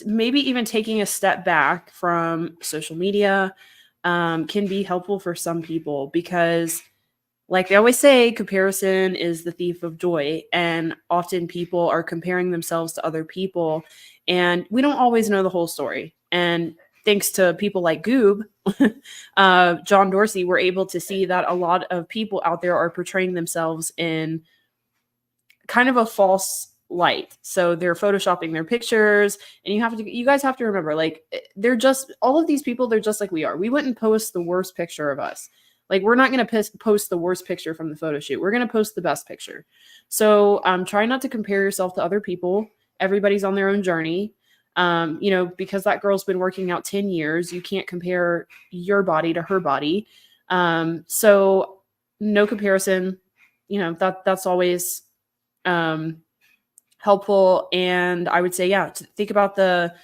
maybe even taking a step back from social media can be helpful for some people because, like they always say, comparison is the thief of joy. And often people are comparing themselves to other people. And we don't always know the whole story. And thanks to people like Goob, John Dorsey, we're able to see that a lot of people out there are portraying themselves in kind of a false light. So they're photoshopping their pictures. And you guys have to remember, like, they're just, all of these people, they're just like we are. We wouldn't post the worst picture of us. Like, we're not going to post the worst picture from the photo shoot. We're going to post the best picture. So try not to compare yourself to other people. Everybody's on their own journey. You know, because that girl's been working out 10 years, you can't compare your body to her body. So no comparison, you know, that's always helpful. And I would say, yeah, to think about the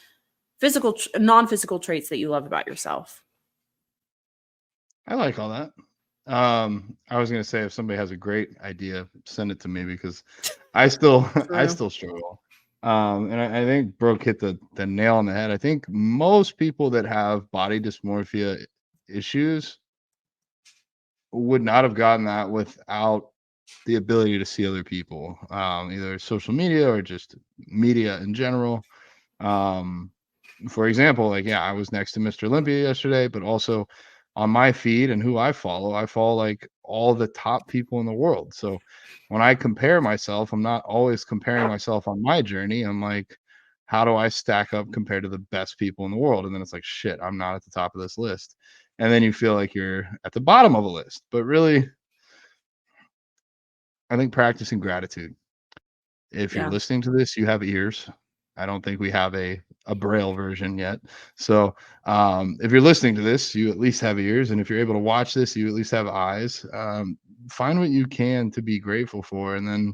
non-physical traits that you love about yourself. I like all that. I was gonna say if somebody has a great idea, send it to me because I still I still struggle. And I think Brooke hit the nail on the head. I think most people that have body dysmorphia issues would not have gotten that without the ability to see other people, either social media or just media in general. for example, like, yeah, I was next to Mr. Olympia yesterday, but also on my feed and who I follow like all the top people in the world. So when I compare myself, I'm not always comparing myself on my journey. I'm like, how do I stack up compared to the best people in the world? And then it's like, shit, I'm not at the top of this list. And then you feel like you're at the bottom of a list. But really, I think practicing gratitude. If you're Yeah. listening to this, you have ears. I don't think we have a braille version yet. So, if you're listening to this, you at least have ears, and if you're able to watch this, you at least have eyes. Find what you can to be grateful for, and then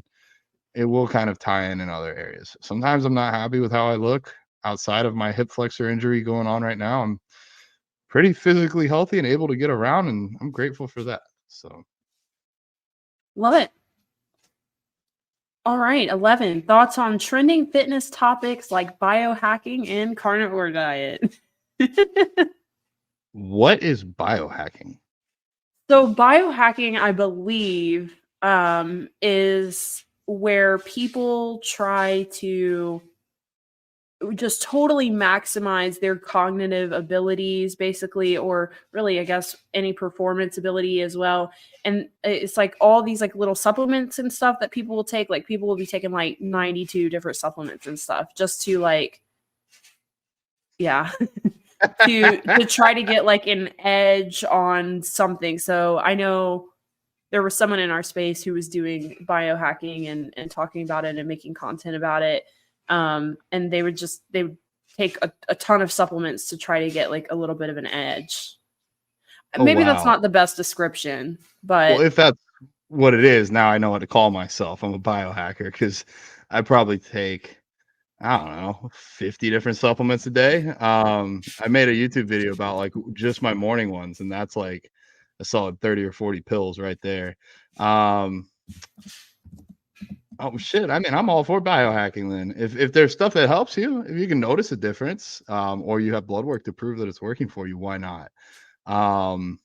it will kind of tie in other areas. Sometimes I'm not happy with how I look outside of my hip flexor injury going on right now. I'm pretty physically healthy and able to get around, and I'm grateful for that. So, Love it. All right, 11. Thoughts on trending fitness topics like biohacking and carnivore diet. what is biohacking? So biohacking, I believe, is where people try to just totally maximize their cognitive abilities, basically, or really, I guess, any performance ability as well. And it's like all these like little supplements and stuff that people will take. Like people will be taking like 92 different supplements and stuff just to like, yeah, to try to get like an edge on something. So I know there was someone in our space who was doing biohacking and talking about it and making content about it. And they would take a ton of supplements to try to get like a little bit of an edge. Oh, Maybe that's wow. not the best description, Well, but if that's what it is, now I know what to call myself. I'm a biohacker because I probably take, I don't know, 50 different supplements a day. I made a YouTube video about like just my morning ones, and that's like a solid 30 or 40 pills right there. Oh shit. I mean, I'm all for biohacking then. If there's stuff that helps you, if you can notice a difference, or you have blood work to prove that it's working for you, why not? Um,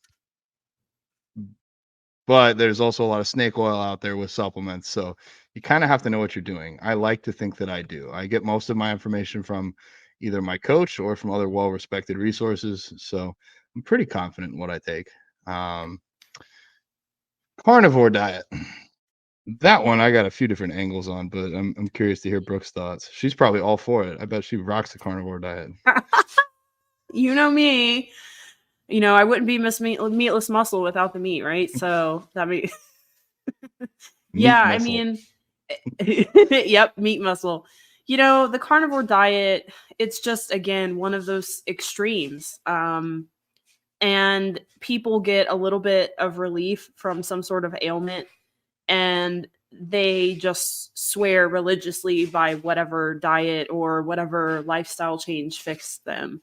but there's also a lot of snake oil out there with supplements. So you kind of have to know what you're doing. I like to think that I do. I get most of my information from either my coach or from other well respected resources. So I'm pretty confident in what I take. Um, carnivore diet. That one I got a few different angles on, but I'm curious to hear Brooke's thoughts. She's probably all for it. I bet she rocks the carnivore diet. you know me. You know, I wouldn't be Meatless Muscle without the meat, right? So that means, yeah, Meat I muscle. mean, yep, meat muscle. You know, the carnivore diet, it's just again one of those extremes. And people get a little bit of relief from some sort of ailment and they just swear religiously by whatever diet or whatever lifestyle change fixed them.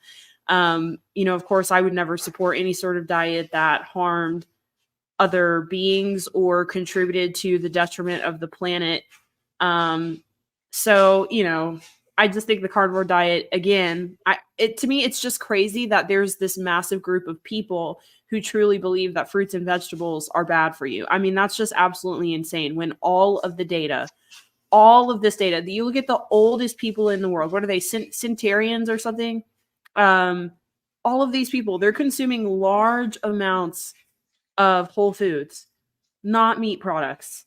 You know, of course, I would never support any sort of diet that harmed other beings or contributed to the detriment of the planet. So, you know, I just think the carnivore diet, again, to me, it's just crazy that there's this massive group of people who truly believe that fruits and vegetables are bad for you. I mean, that's just absolutely insane when all of this data, you look at the oldest people in the world, what are they, centurions or something? All of these people, they're consuming large amounts of whole foods, not meat products.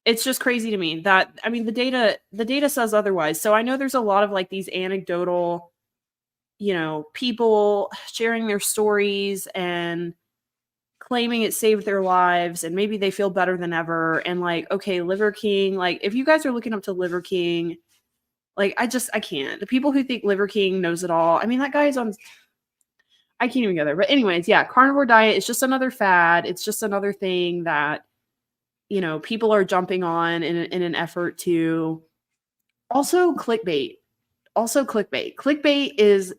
It's just crazy to me that, I mean, the data says otherwise. So I know there's a lot of like these anecdotal, you know, people sharing their stories and claiming it saved their lives and maybe they feel better than ever. And like, okay, Liver King, like if you guys are looking up to Liver King, like I can't. The people who think Liver King knows it all, I mean, that guy is on, I can't even go there. But anyways, yeah, carnivore diet is just another fad. It's just another thing that, you know, people are jumping on in an effort to also clickbait. Clickbait is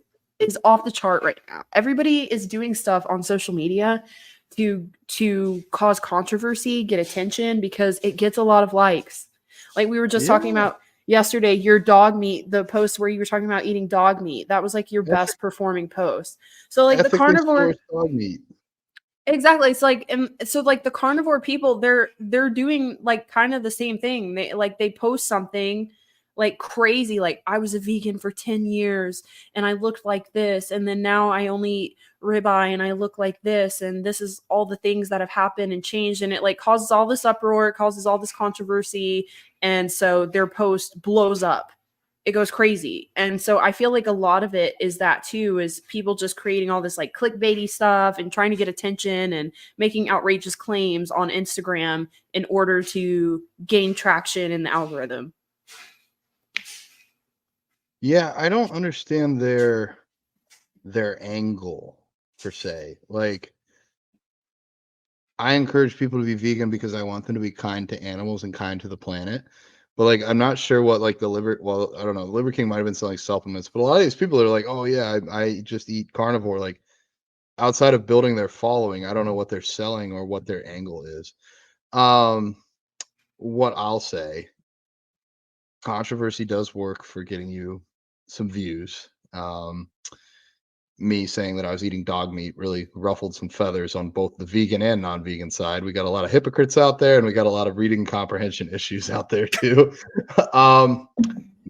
off the chart right now. Everybody is doing stuff on social media to cause controversy, get attention because it gets a lot of likes. Like we were just talking Yeah. about yesterday, your dog meat, the post where you were talking about eating dog meat, that was like your Ethi- best performing post. So like the ethically carnivore, sourced dog meat. exactly. It's like, and so like the carnivore people, they're doing like kind of the same thing. They post something like crazy. Like, I was a vegan for 10 years and I looked like this, and then now I only eat ribeye and I look like this, and this is all the things that have happened and changed, and it like causes all this uproar, it causes all this controversy, and so their post blows up. It goes crazy. And so I feel like a lot of it is that too, is people just creating all this like clickbaity stuff and trying to get attention and making outrageous claims on Instagram in order to gain traction in the algorithm. Yeah, I don't understand their angle per se. Like, I encourage people to be vegan because I want them to be kind to animals and kind to the planet. But like, I'm not sure what like well, I don't know. Liver King might have been selling supplements, but a lot of these people are like, oh yeah, I just eat carnivore. Like, outside of building their following, I don't know what they're selling or what their angle is. What I'll say, controversy does work for getting you some views. Me saying that I was eating dog meat really ruffled some feathers on both the vegan and non-vegan side. We got a lot of hypocrites out there, and we got a lot of reading comprehension issues out there too.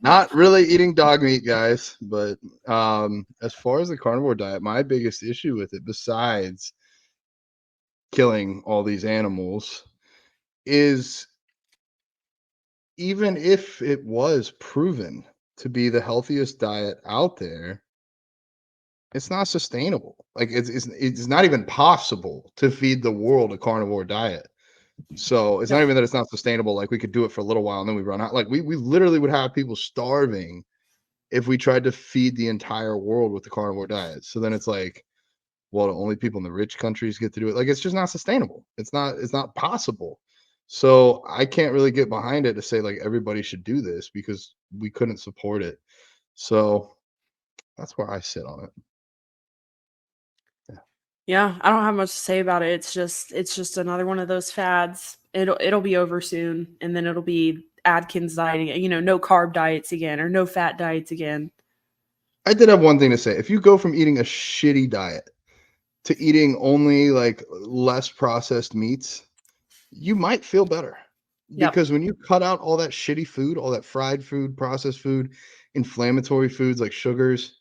Not really eating dog meat, guys, but as far as the carnivore diet, my biggest issue with it, besides killing all these animals, is even if it was proven to be the healthiest diet out there, it's not sustainable. Like, it's not even possible to feed the world a carnivore diet. So it's not even that it's not sustainable. Like, we could do it for a little while and then we run out. Like, we literally would have people starving if we tried to feed the entire world with the carnivore diet. So then it's like, well, only people in the rich countries get to do it. Like, it's just not sustainable. It's not possible. So I can't really get behind it to say like everybody should do this because we couldn't support it. So that's where I sit on it. Yeah, I don't have much to say about it. It's just another one of those fads. It'll be over soon, and then it'll be Atkins dieting, no carb diets again or no fat diets again. I did have one thing to say. If you go from eating a shitty diet to eating only like less processed meats, you might feel better. Yep. Because when you cut out all that shitty food, all that fried food, processed food, inflammatory foods like sugars,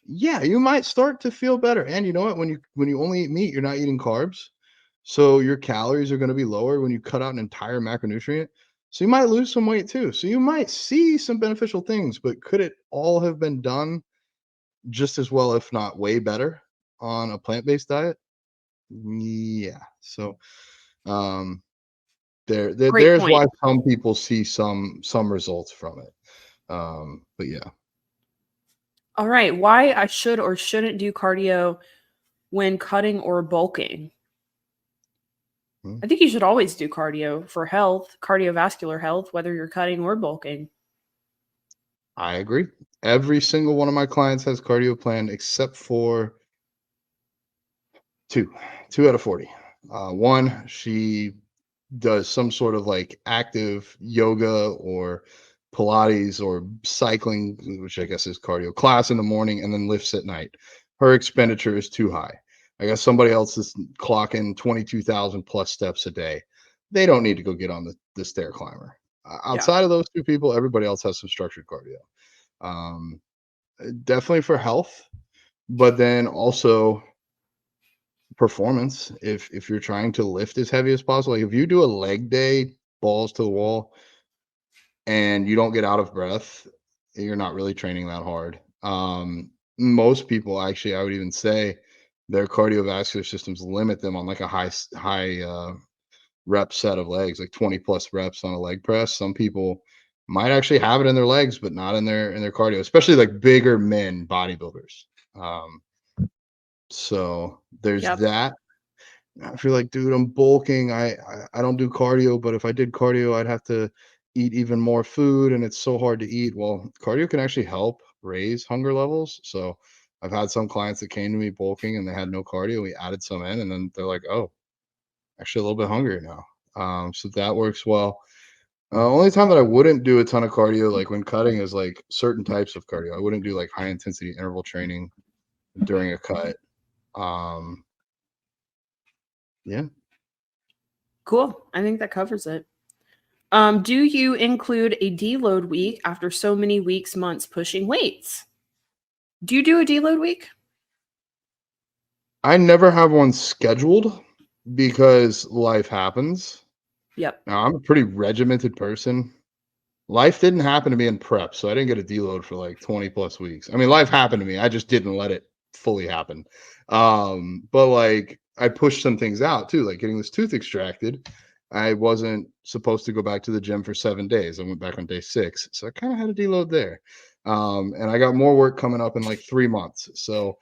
yeah, you might start to feel better. And you know what? When you only eat meat, you're not eating carbs. So your calories are going to be lower when you cut out an entire macronutrient. So you might lose some weight too. So you might see some beneficial things, but could it all have been done just as well, if not way better, on a plant-based diet? Yeah. So um Great there's point. why some people see some results from it. But yeah. All right, why I should or shouldn't do cardio when cutting or bulking? Hmm. I think you should always do cardio for health, cardiovascular health, whether you're cutting or bulking. I agree. Every single one of my clients has cardio planned except for two out of 40. One, she does some sort of like active yoga or Pilates or cycling, which I guess is cardio class in the morning, and then lifts at night. Her expenditure is too high. I guess somebody else is clocking 22,000 plus steps a day. They don't need to go get on the stair climber. Yeah. Outside of those two people, everybody else has some structured cardio. Um, Definitely for health, but then also performance. If you're trying to lift as heavy as possible, like if you do a leg day, balls to the wall, and you don't get out of breath, you're not really training that hard. Most people, actually, I would even say their cardiovascular systems limit them on like a high rep set of legs, like 20 plus reps on a leg press. Some people might actually have it in their legs, but not in their cardio, especially like bigger men bodybuilders. Um, so there's Yep. that. I feel like, dude, I'm bulking. I don't do cardio, but if I did cardio, I'd have to eat even more food, and it's so hard to eat. Well, cardio can actually help raise hunger levels. So I've had some clients that came to me bulking and they had no cardio. We added some in, and then they're like, "Oh, actually a little bit hungrier now." So that works well. Only time that I wouldn't do a ton of cardio, like when cutting, is like certain types of cardio. I wouldn't do like high intensity interval training during a cut. Um, yeah. Cool. I think that covers it. Do you include a deload week after so many weeks, months pushing weights? Do you do a deload week? I never have one scheduled because life happens. Yep. Now, I'm a pretty regimented person. Life didn't happen to me in prep, so I didn't get a deload for like 20 plus weeks. I mean, life happened to me. I just didn't let it fully happen. But like I pushed some things out too, like getting this tooth extracted. I wasn't supposed to go back to the gym for 7 days. I went back on day 6. So I kind of had a deload there. And I got more work coming up in like 3 months. So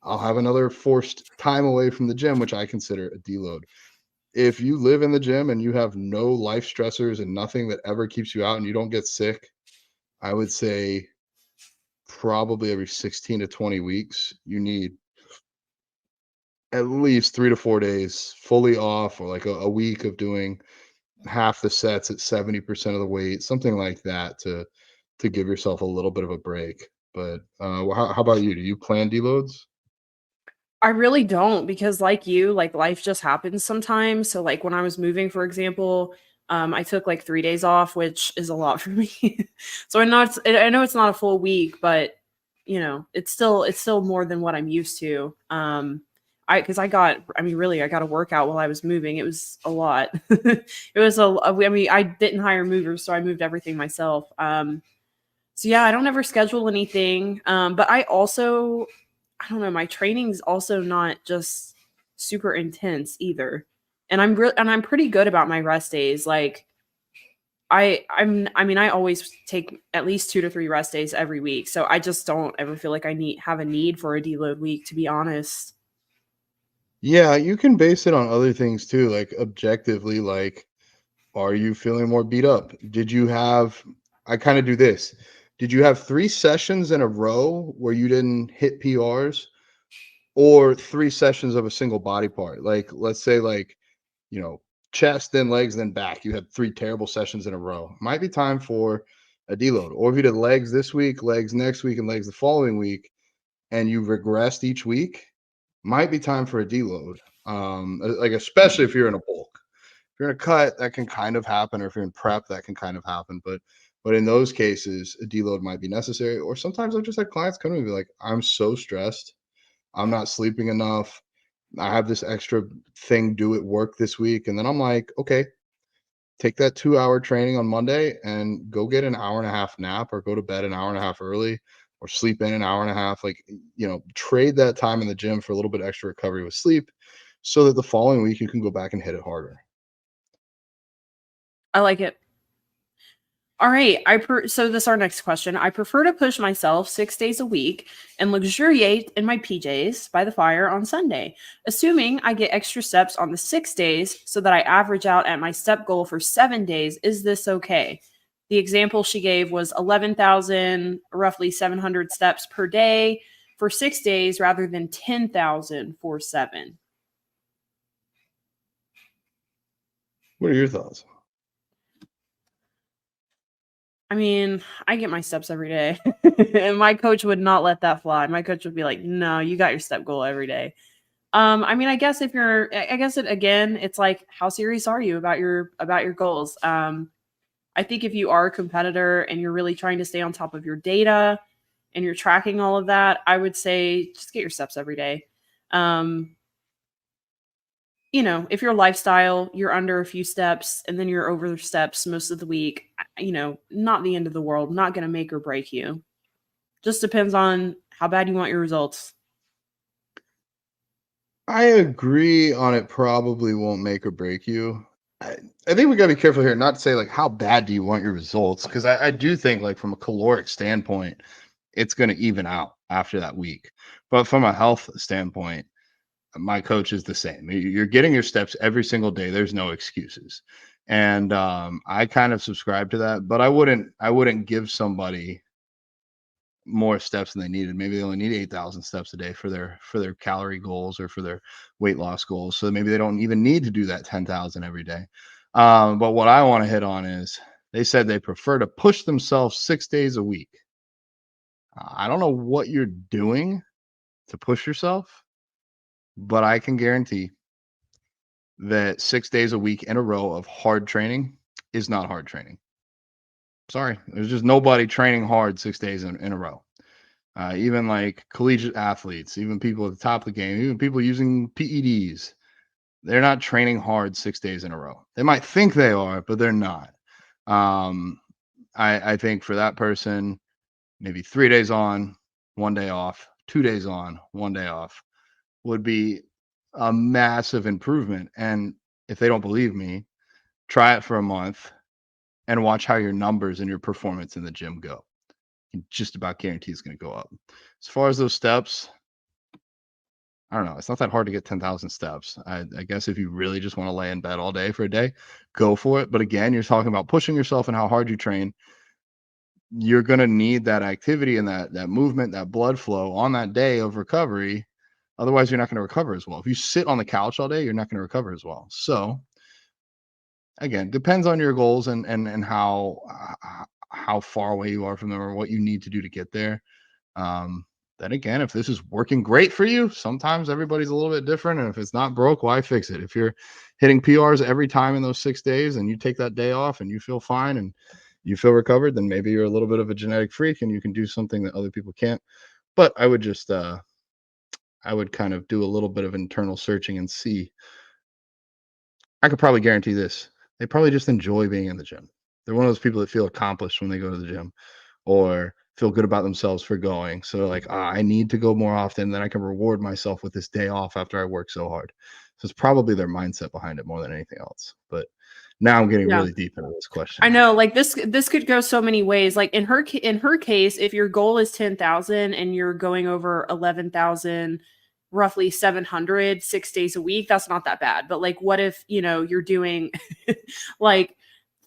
I'll have another forced time away from the gym, which I consider a deload. If you live in the gym and you have no life stressors and nothing that ever keeps you out and you don't get sick, I would say probably every 16 to 20 weeks, you need at least 3 to 4 days fully off, or like a week of doing half the sets at 70% of the weight, something like that to give yourself a little bit of a break. But how about you? Do you plan deloads? I really don't because like you, like life just happens sometimes. So like when I was moving, for example, I took like 3 days off, which is a lot for me. So I know it's not a full week, but it's still more than what I'm used to. I mean, really, I got a workout while I was moving. It was a lot. It was I mean, I didn't hire movers, so I moved everything myself. So yeah, I don't ever schedule anything. But I don't know, my training's also not just super intense either. And I'm pretty good about my rest days. Like I mean I always take at least 2 to 3 rest days every week. So I just don't ever feel like I have a need for a deload week, to be honest. Yeah, you can base it on other things too, like objectively, like are you feeling more beat up? I kind of do this. Did you have 3 sessions in a row where you didn't hit PRs, or 3 sessions of a single body part? Like, let's say, like, you know, chest, then legs, then back. You had 3 terrible sessions in a row. Might be time for a deload. Or if you did legs this week, legs next week, and legs the following week, and you regressed each week, might be time for a deload. Like especially if you're in a bulk. If you're in a cut, that can kind of happen, or if you're in prep, that can kind of happen. But in those cases, a deload might be necessary. Or sometimes I've just had clients come to me and be like, I'm so stressed. I'm not sleeping enough. I have this extra thing due at work this week. And then I'm like, okay, take that 2 hour training on Monday and go get an hour and a half nap, or go to bed an hour and a half early, or sleep in an hour and a half. Like, trade that time in the gym for a little bit extra recovery with sleep so that the following week you can go back and hit it harder. I like it. All right. So this is our next question. I prefer to push myself 6 days a week and luxuriate in my PJs by the fire on Sunday, assuming I get extra steps on the 6 days so that I average out at my step goal for 7 days. Is this okay? The example she gave was 11,000, roughly 700 steps per day for 6 days rather than 10,000 for 7. What are your thoughts? I mean, I get my steps every day. And my coach would not let that fly. My coach would be like, "No, you got your step goal every day." I mean, I guess if you're I guess it again, it's like how serious are you about your goals? I think if you are a competitor and you're really trying to stay on top of your data and you're tracking all of that, I would say just get your steps every day. Um, if your lifestyle, you're under a few steps and then you're over the steps most of the week, not the end of the world, not going to make or break you. Just depends on how bad you want your results. I agree on it probably won't make or break you. I, I think we got to be careful here, not to say like how bad do you want your results, because I do think like from a caloric standpoint, it's going to even out after that week. But from a health standpoint, my coach is the same. You're getting your steps every single day. There's no excuses, and I kind of subscribe to that. But I wouldn't give somebody more steps than they needed. Maybe they only need 8,000 steps a day for their calorie goals or for their weight loss goals. So maybe they don't even need to do that 10,000 every day. But what I want to hit on is they said they prefer to push themselves 6 days a week. I don't know what you're doing to push yourself, but I can guarantee that 6 days a week in a row of hard training is not hard training. Sorry, there's just nobody training hard 6 days in a row. Even like collegiate athletes, even people at the top of the game, even people using PEDs, they're not training hard 6 days in a row. They might think they are, but they're not. I think for that person, maybe 3 days on, 1 day off, 2 days on, 1 day off would be a massive improvement. And if they don't believe me, try it for a month and watch how your numbers and your performance in the gym go. You just about guarantee it's going to go up. As far as those steps, I don't know. It's not that hard to get 10,000 steps. I guess if you really just want to lay in bed all day for a day, go for it. But again, you're talking about pushing yourself and how hard you train. You're going to need that activity and that movement, that blood flow on that day of recovery. Otherwise, you're not going to recover as well. If you sit on the couch all day, you're not going to recover as well. So again, depends on your goals and how far away you are from them or what you need to do to get there. Then again, if this is working great for you, sometimes everybody's a little bit different. And if it's not broke, why fix it? If you're hitting PRs every time in those 6 days and you take that day off and you feel fine and you feel recovered, then maybe you're a little bit of a genetic freak and you can do something that other people can't. But I would just, I would kind of do a little bit of internal searching and see. I could probably guarantee this. They probably just enjoy being in the gym. They're one of those people that feel accomplished when they go to the gym or feel good about themselves for going. So they're like, I need to go more often. Then I can reward myself with this day off after I work so hard. So it's probably their mindset behind it more than anything else. But now I'm getting really deep into this question. I know, like this could go so many ways. Like in her case, if your goal is 10,000 and you're going over 11,000, roughly 700 6 days a week, that's not that bad. But like, what if, you're doing like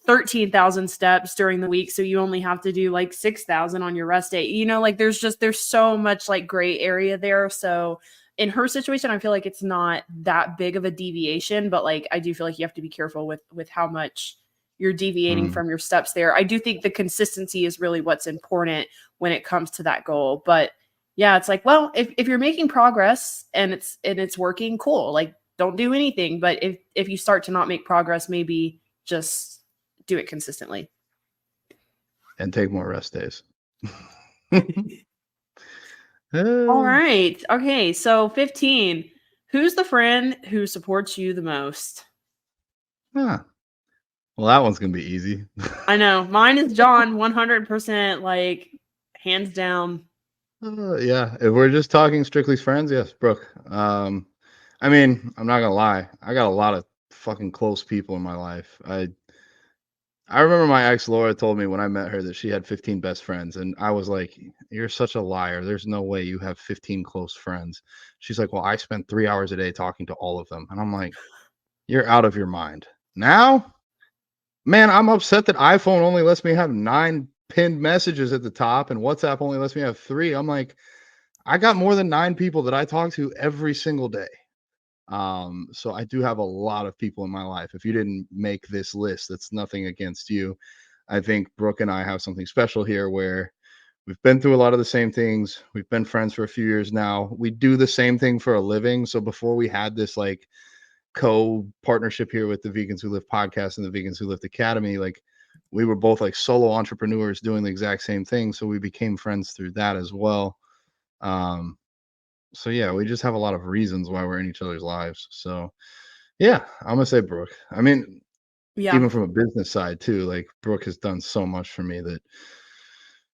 13,000 steps during the week, so you only have to do like 6,000 on your rest day? Like there's so much like gray area there. So in her situation, I feel like it's not that big of a deviation, but like I do feel like you have to be careful with how much you're deviating from your steps there. I do think the consistency is really what's important when it comes to that goal. But yeah, it's like, well, if you're making progress and it's working, cool. Like don't do anything. But if you start to not make progress, maybe just do it consistently. And take more rest days. All right. Okay. So 15. Who's the friend who supports you the most? Well, that one's going to be easy. I know. Mine is John, 100%, like hands down. Yeah. If we're just talking strictly friends, yes, Brooke. I mean, I'm not going to lie. I got a lot of fucking close people in my life. I remember my ex Laura told me when I met her that she had 15 best friends, and I was like, "You're such a liar. There's no way you have 15 close friends." She's like, "Well, I spend 3 hours a day talking to all of them." And I'm like, "You're out of your mind." Now, man, I'm upset that iPhone only lets me have 9 pinned messages at the top and WhatsApp only lets me have 3. I'm like, I got more than 9 people that I talk to every single day. So I do have a lot of people in my life. If you didn't make this list, that's nothing against you. I think Brooke and I have something special here where we've been through a lot of the same things. We've been friends for a few years now. We do the same thing for a living. So before we had this like co-partnership here with the Vegans Who Lift podcast and the Vegans Who Lift Academy, like we were both like solo entrepreneurs doing the exact same thing. So we became friends through that as well. So yeah, we just have a lot of reasons why we're in each other's lives. So yeah, I'm gonna say Brooke. I mean, even from a business side too, like Brooke has done so much for me that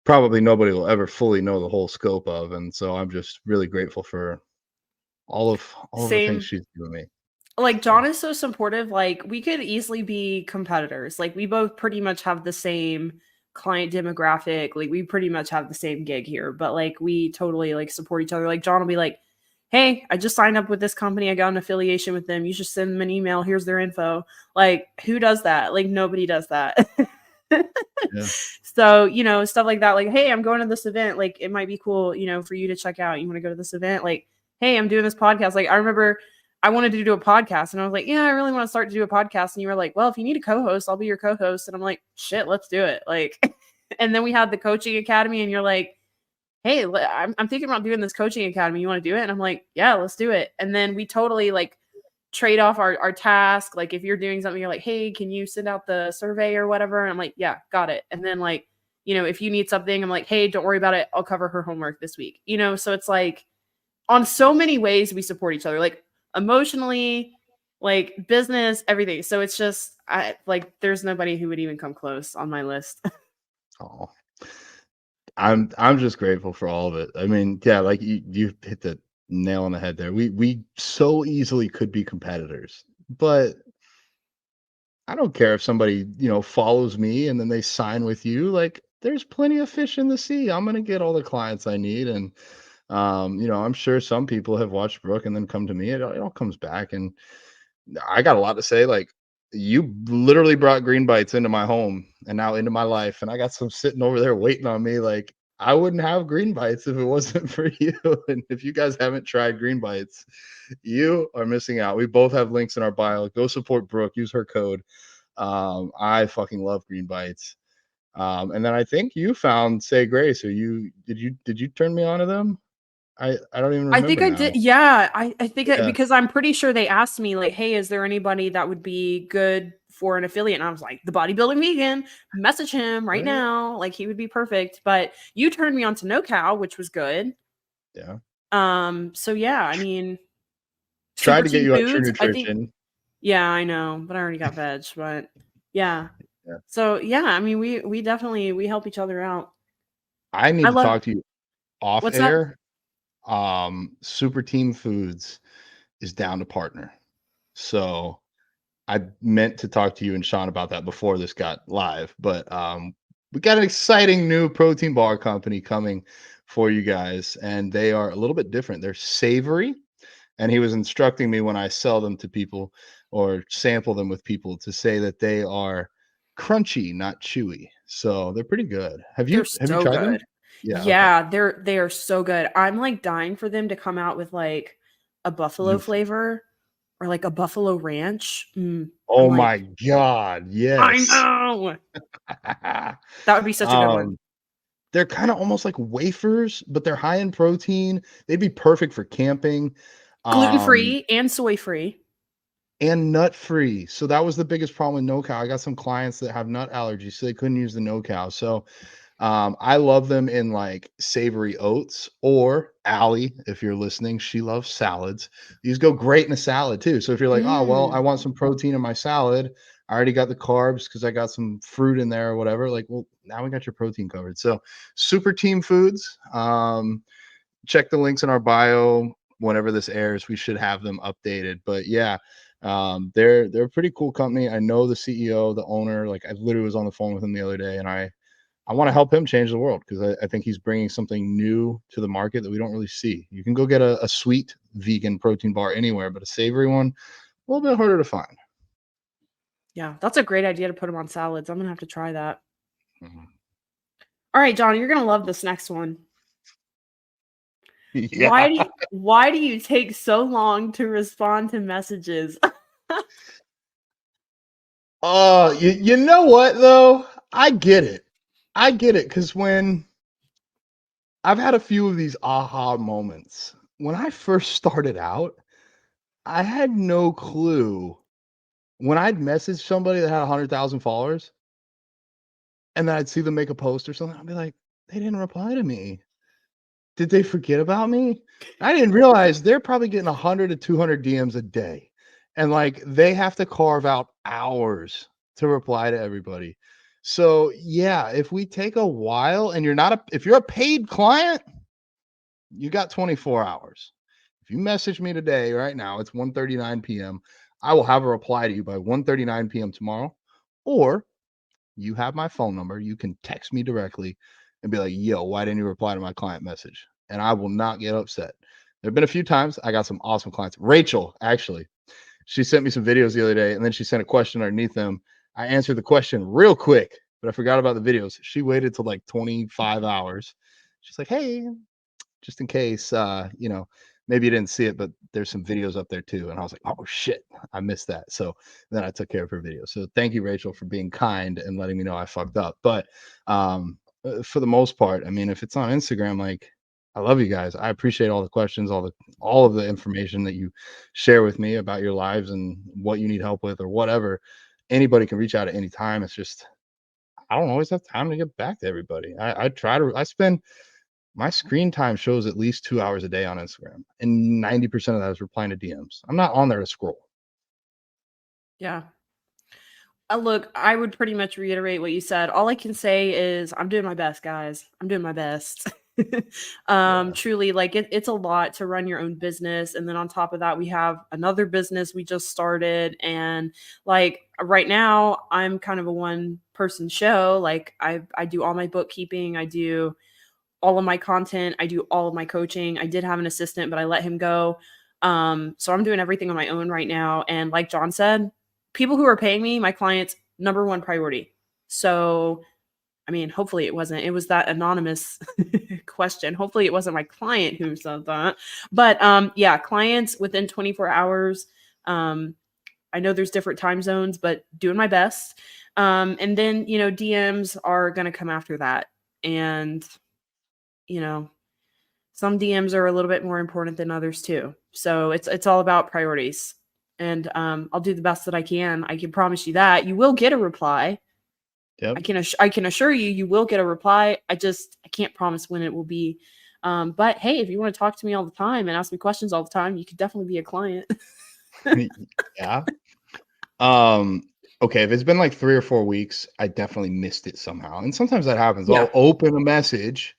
probably nobody will ever fully know the whole scope of. And so I'm just really grateful for all of the things she's given me. Like John is so supportive. Like we could easily be competitors. Like we both pretty much have the same client demographic. Like we pretty much have the same gig here, but like we totally like support each other. Like John will be like, "Hey, I just signed up with this company. I got an affiliation with them. You should send them an email. Here's their info." Like who does that? Like nobody does that. Yeah. So, stuff like that. Like, "Hey, I'm going to this event. Like it might be cool, for you to check out. You want to go to this event? Like, hey, I'm doing this podcast." Like I remember I wanted to do a podcast and I was like, "Yeah, I really want to start to do a podcast." And you were like, "Well, if you need a co-host, I'll be your co-host." And I'm like, "Shit, let's do it." Like, and then we had the coaching academy and you're like, "Hey, I'm thinking about doing this coaching academy. You want to do it?" And I'm like, "Yeah, let's do it." And then we totally like trade off our task. Like if you're doing something, you're like, hey, can you send out the survey or whatever? And I'm like, yeah, got it. And then like, if you need something, I'm like, hey, don't worry about it. I'll cover her homework this week. So it's like on so many ways we support each other, like emotionally, like business, everything. So it's just there's nobody who would even come close on my list. Oh, I'm just grateful for all of it. I mean, yeah, like you hit the nail on the head there. We so easily could be competitors, but I don't care if somebody, follows me and then they sign with you. Like there's plenty of fish in the sea. I'm gonna get all the clients I need. And I'm sure some people have watched Brooke and then come to me. It all comes back. And I got a lot to say. Like you literally brought green bites into my home and now into my life. And I got some sitting over there waiting on me. Like I wouldn't have green bites if it wasn't for you. And if you guys haven't tried green bites, you are missing out. We both have links in our bio. Go support Brooke, use her code. I fucking love green bites. And then I think you found Say Grace. Or did you turn me on to them? I don't even I think remember I now. did. Yeah, I think Yeah. because I'm pretty sure they asked me like, "Hey, is there anybody that would be good for an affiliate?" And I was like, "The Bodybuilding Vegan. Message him right Right? now. Like he would be perfect." But you turned me on to No Cow, which was good. Yeah. So yeah, I mean, Tried Super to get Team you on True Foods. I think. Nutrition. Yeah, I know, but I already got veg. But yeah. Yeah. So yeah, I mean, we definitely we help each other out. I need I to love. talk to you off What's that? air. Super Team Foods is down to partner. So I meant to talk to you and Sean about that before this got live, but we got an exciting new protein bar company coming for you guys, and they are a little bit different. They're savory, and he was instructing me when I sell them to people or sample them with people to say that they are crunchy, not chewy. So they're pretty good. Have They're you have you so tried them? good. Yeah, okay. Yeah, they are so good. I'm like dying for them to come out with like a buffalo You flavor or like a buffalo ranch. I'm Oh like, my god, I yes. know. That would be such a good one. um They're kinda almost like wafers, but they're high in protein. They'd be perfect for camping, Gluten um, free and soy free. and nut-free. So that was the biggest problem with no-cow. I got some clients that have nut allergies, so they couldn't use the no-cow. So, I love them in, like, savory oats, or Allie, if you're listening, she loves salads. These go great in a salad too. So if you're like, "Oh, well, I Mm. want some protein in my salad. I already got the carbs because I got some fruit in there or whatever." Like, well, now we got your protein covered. So, Super Team Foods, check the links in our bio. Whenever this airs, we should have them updated. But yeah, they're a pretty cool company. I know the CEO, the owner. Like I literally was on the phone with him the other day, and I want to help him change the world because I think he's bringing something new to the market that we don't really see. You can go get a sweet vegan protein bar anywhere, but a savory one, a little bit harder to find. Yeah, that's a great idea to put them on salads. I'm gonna have to try that. Mhm. All right, John, you're gonna love this next one. Yeah. Why do you take so long to respond to messages? Oh, you know what though? I get it. I get it because when I've had a few of these aha moments. When I first started out, I had no clue. When I'd message somebody that had 100,000 followers and then I'd see them make a post or something, I'd be like, they didn't reply to me. Did they forget about me? I didn't realize they're probably getting 100 to 200 DMs a day. And like they have to carve out hours to reply to everybody. So, yeah, if we take a while and if you're a paid client, you got 24 hours. If you message me today, right now, it's 1:39 p.m. I will have a reply to you by 1:39 p.m. tomorrow. Or you have my phone number. You can text me directly and be like, yo, why didn't you reply to my client message? And I will not get upset. There have been a few times I got some awesome clients. Rachel, actually, she sent me some videos the other day and then she sent a question underneath them. I answered the question real quick, but I forgot about the videos. She waited till like 25 hours. She's like, hey, just in case, maybe you didn't see it, but there's some videos up there too. And I was like, oh shit, I missed that. So then I took care of her video. So thank you, Rachel, for being kind and letting me know I fucked up. But for the most part, I mean, if it's on Instagram, like I love you guys. I appreciate all the questions, all of the information that you share with me about your lives and what you need help with or whatever. Anybody can reach out at any time. It's just I don't always have time to get back to everybody. I spend my screen time shows at least 2 hours a day on Instagram, and 90% of that is replying to DMs. I'm not on there to scroll. Yeah. Look, I would pretty much reiterate what you said. All I can say is I'm doing my best, guys. I'm doing my best. Yeah. Truly, like it's a lot to run your own business, and then on top of that, we have another business we just started, and like right now, I'm kind of a one person show. Like I do all my bookkeeping, I do all of my content, I do all of my coaching. I did have an assistant, but I let him go. So I'm doing everything on my own right now. And like John said, people who are paying me, my clients, number one priority. So, I mean, hopefully it wasn't. It was that anonymous question. Hopefully it wasn't my client who said that. But yeah, clients within 24 hours. I know there's different time zones, but doing my best. And then, DMs are going to come after that. And, you know, some DMs are a little bit more important than others too. So it's all about priorities. And I'll do the best that I can. I can promise you that you will get a reply. Yep. I can assure you you will get a reply. I can't promise when it will be. But hey, if you want to talk to me all the time and ask me questions all the time, you could definitely be a client. Yeah. Okay, if it's been like 3 or 4 weeks, I definitely missed it somehow. And sometimes that happens. Yeah. I'll open a message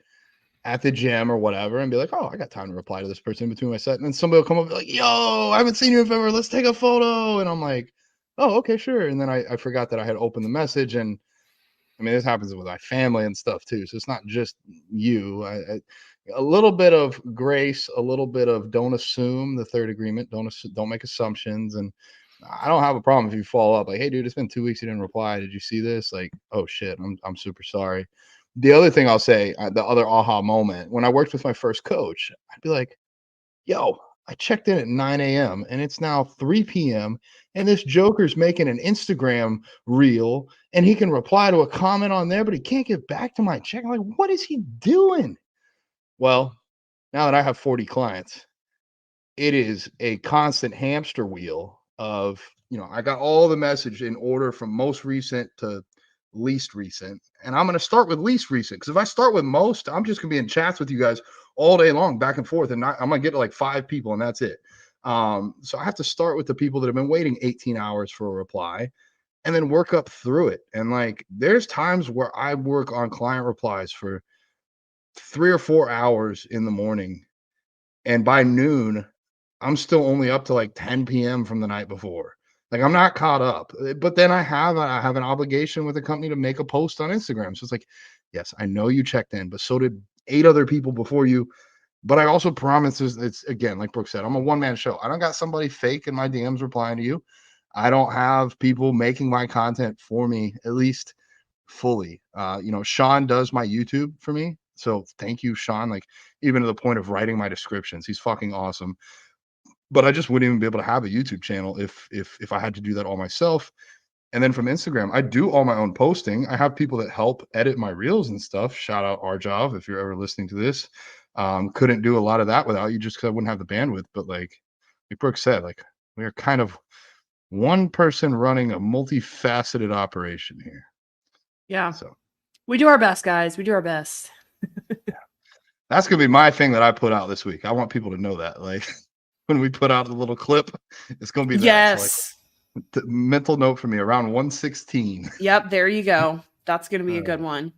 at the gym or whatever and be like, "Oh, I got time to reply to this person in between my set." And then somebody will come up and be like, "Yo, I haven't seen you in forever. Let's take a photo." And I'm like, "Oh, okay, sure." And then I forgot that I had opened the message. And I mean, this happens with my family and stuff too. So it's not just you. A little bit of grace, a little bit of don't assume the third agreement. Don't make assumptions. And I don't have a problem if you follow up like, "Hey, dude, it's been 2 weeks. You didn't reply. Did you see this?" Like, "Oh shit, I'm super sorry." The other thing I'll say, the other aha moment, when I worked with my first coach, I'd be like, "Yo, I checked in at 9 a.m. and it's now 3 p.m. and this joker's making an Instagram reel and he can reply to a comment on there, but he can't get back to my check." I'm like, "What is he doing?" Well, now that I have 40 clients, it is a constant hamster wheel of, I got all the message in order from most recent to least recent. And I'm going to start with least recent because if I start with most, I'm just going to be in chats with you guys all day long, back and forth. And I'm going to get to like 5 people and that's it. So I have to start with the people that have been waiting 18 hours for a reply and then work up through it. And like, there's times where I work on client replies for 3 or 4 hours in the morning. And by noon, I'm still only up to like 10 p.m. from the night before. Like I'm not caught up. But then I have an obligation with the company to make a post on Instagram. So it's like, yes, I know you checked in, but so did 8 other people before you. But I also promise it's again, like Brooke said, I'm a one-man show. I don't got somebody fake in my DMs replying to you. I don't have people making my content for me, at least fully. Sean does my YouTube for me. So thank you, Sean. Like even to the point of writing my descriptions. He's fucking awesome. But I just wouldn't even be able to have a YouTube channel if I had to do that all myself. And then from Instagram, I do all my own posting. I have people that help edit my reels and stuff. Shout out Arjav if you're ever listening to this. Couldn't do a lot of that without you just because I wouldn't have the bandwidth. But like Brooke said, like we are kind of one person running a multifaceted operation here. Yeah. So We do our best, guys. We do our best. that's gonna be my thing that I put out this week. I want people to know that. Like when we put out a little clip, it's gonna be that. So like Yes. the mental note for me around 116. Yep, there you go. That's going to be a good one.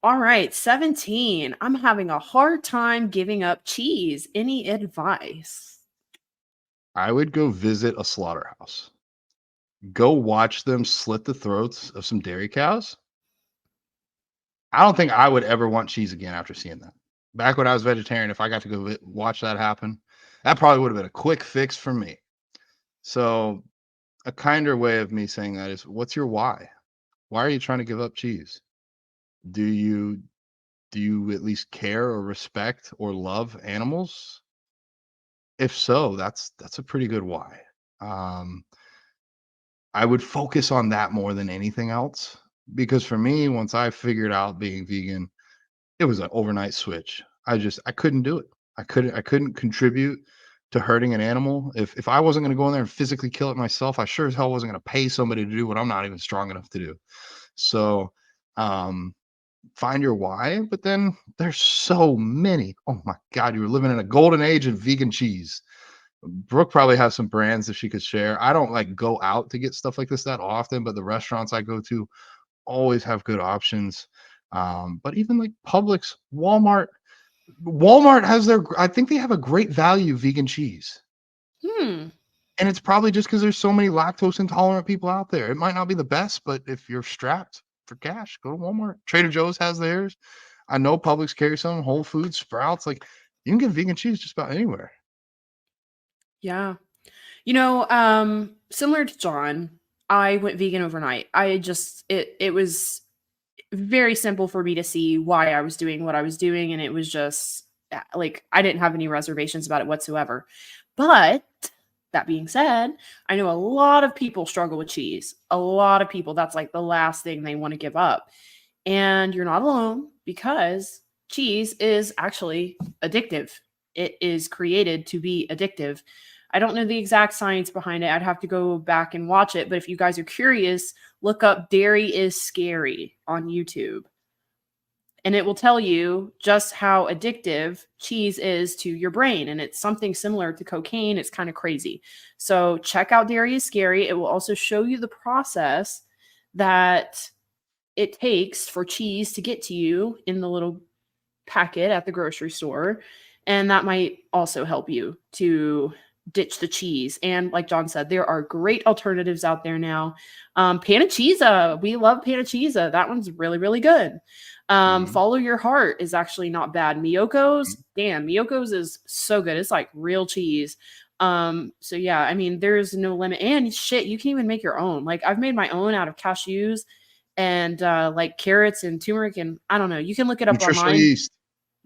All right, 17. I'm having a hard time giving up cheese. Any advice? I would go visit a slaughterhouse. Go watch them slit the throats of some dairy cows. I don't think I would ever want cheese again after seeing that. Back when I was vegetarian, if I got to go watch that happen, that probably would have been a quick fix for me. So, a kinder way of me saying that is, what's your why? Why are you trying to give up cheese? Do you at least care or respect or love animals? If so, that's a pretty good why. Um, I would focus on that more than anything else because for me, once I figured out being vegan, it was an overnight switch. I couldn't do it. I couldn't contribute to hurting an animal. If I wasn't gonna go in there and physically kill it myself, I sure as hell wasn't gonna pay somebody to do what I'm not even strong enough to do. So, um, find your why, but then there's so many. Oh my god, you were living in a golden age of vegan cheese. Brooke probably has some brands that she could share. I don't like go out to get stuff like this that often, but the restaurants I go to always have good options. But even like Publix, Walmart has their, I think they have a great value vegan cheese. Hmm. And it's probably just because there's so many lactose intolerant people out there. It might not be the best, but if you're strapped for cash, go to Walmart. Trader Joe's has theirs. I know Publix carries some, Whole Foods, Sprouts. Like you can get vegan cheese just about anywhere. Yeah. Similar to John, I went vegan overnight. It was very simple for me to see why I was doing what I was doing, and it was just like I didn't have any reservations about it whatsoever. But that being said, I know a lot of people struggle with cheese. A lot of people, that's like the last thing they want to give up. And you're not alone because cheese is actually addictive. It is created to be addictive. I don't know the exact science behind it. I'd have to go back and watch it. But if you guys are curious, look up Dairy is Scary on YouTube. And it will tell you just how addictive cheese is to your brain. And it's something similar to cocaine. It's kind of crazy. So check out Dairy is Scary. It will also show you the process that it takes for cheese to get to you in the little packet at the grocery store. And that might also help you to ditch the cheese. And like John said, there are great alternatives out there now. Pan of Cheesa, we love Pan of Cheesa. That one's really, really good. Follow Your Heart is actually not bad. Miyoko's, damn, Miyoko's is so good. It's like real cheese. So yeah, I mean, there's no limit. And shit, you can even make your own. Like I've made my own out of cashews and like carrots and turmeric, and I don't know. You can look it up Nutritional online. yeast.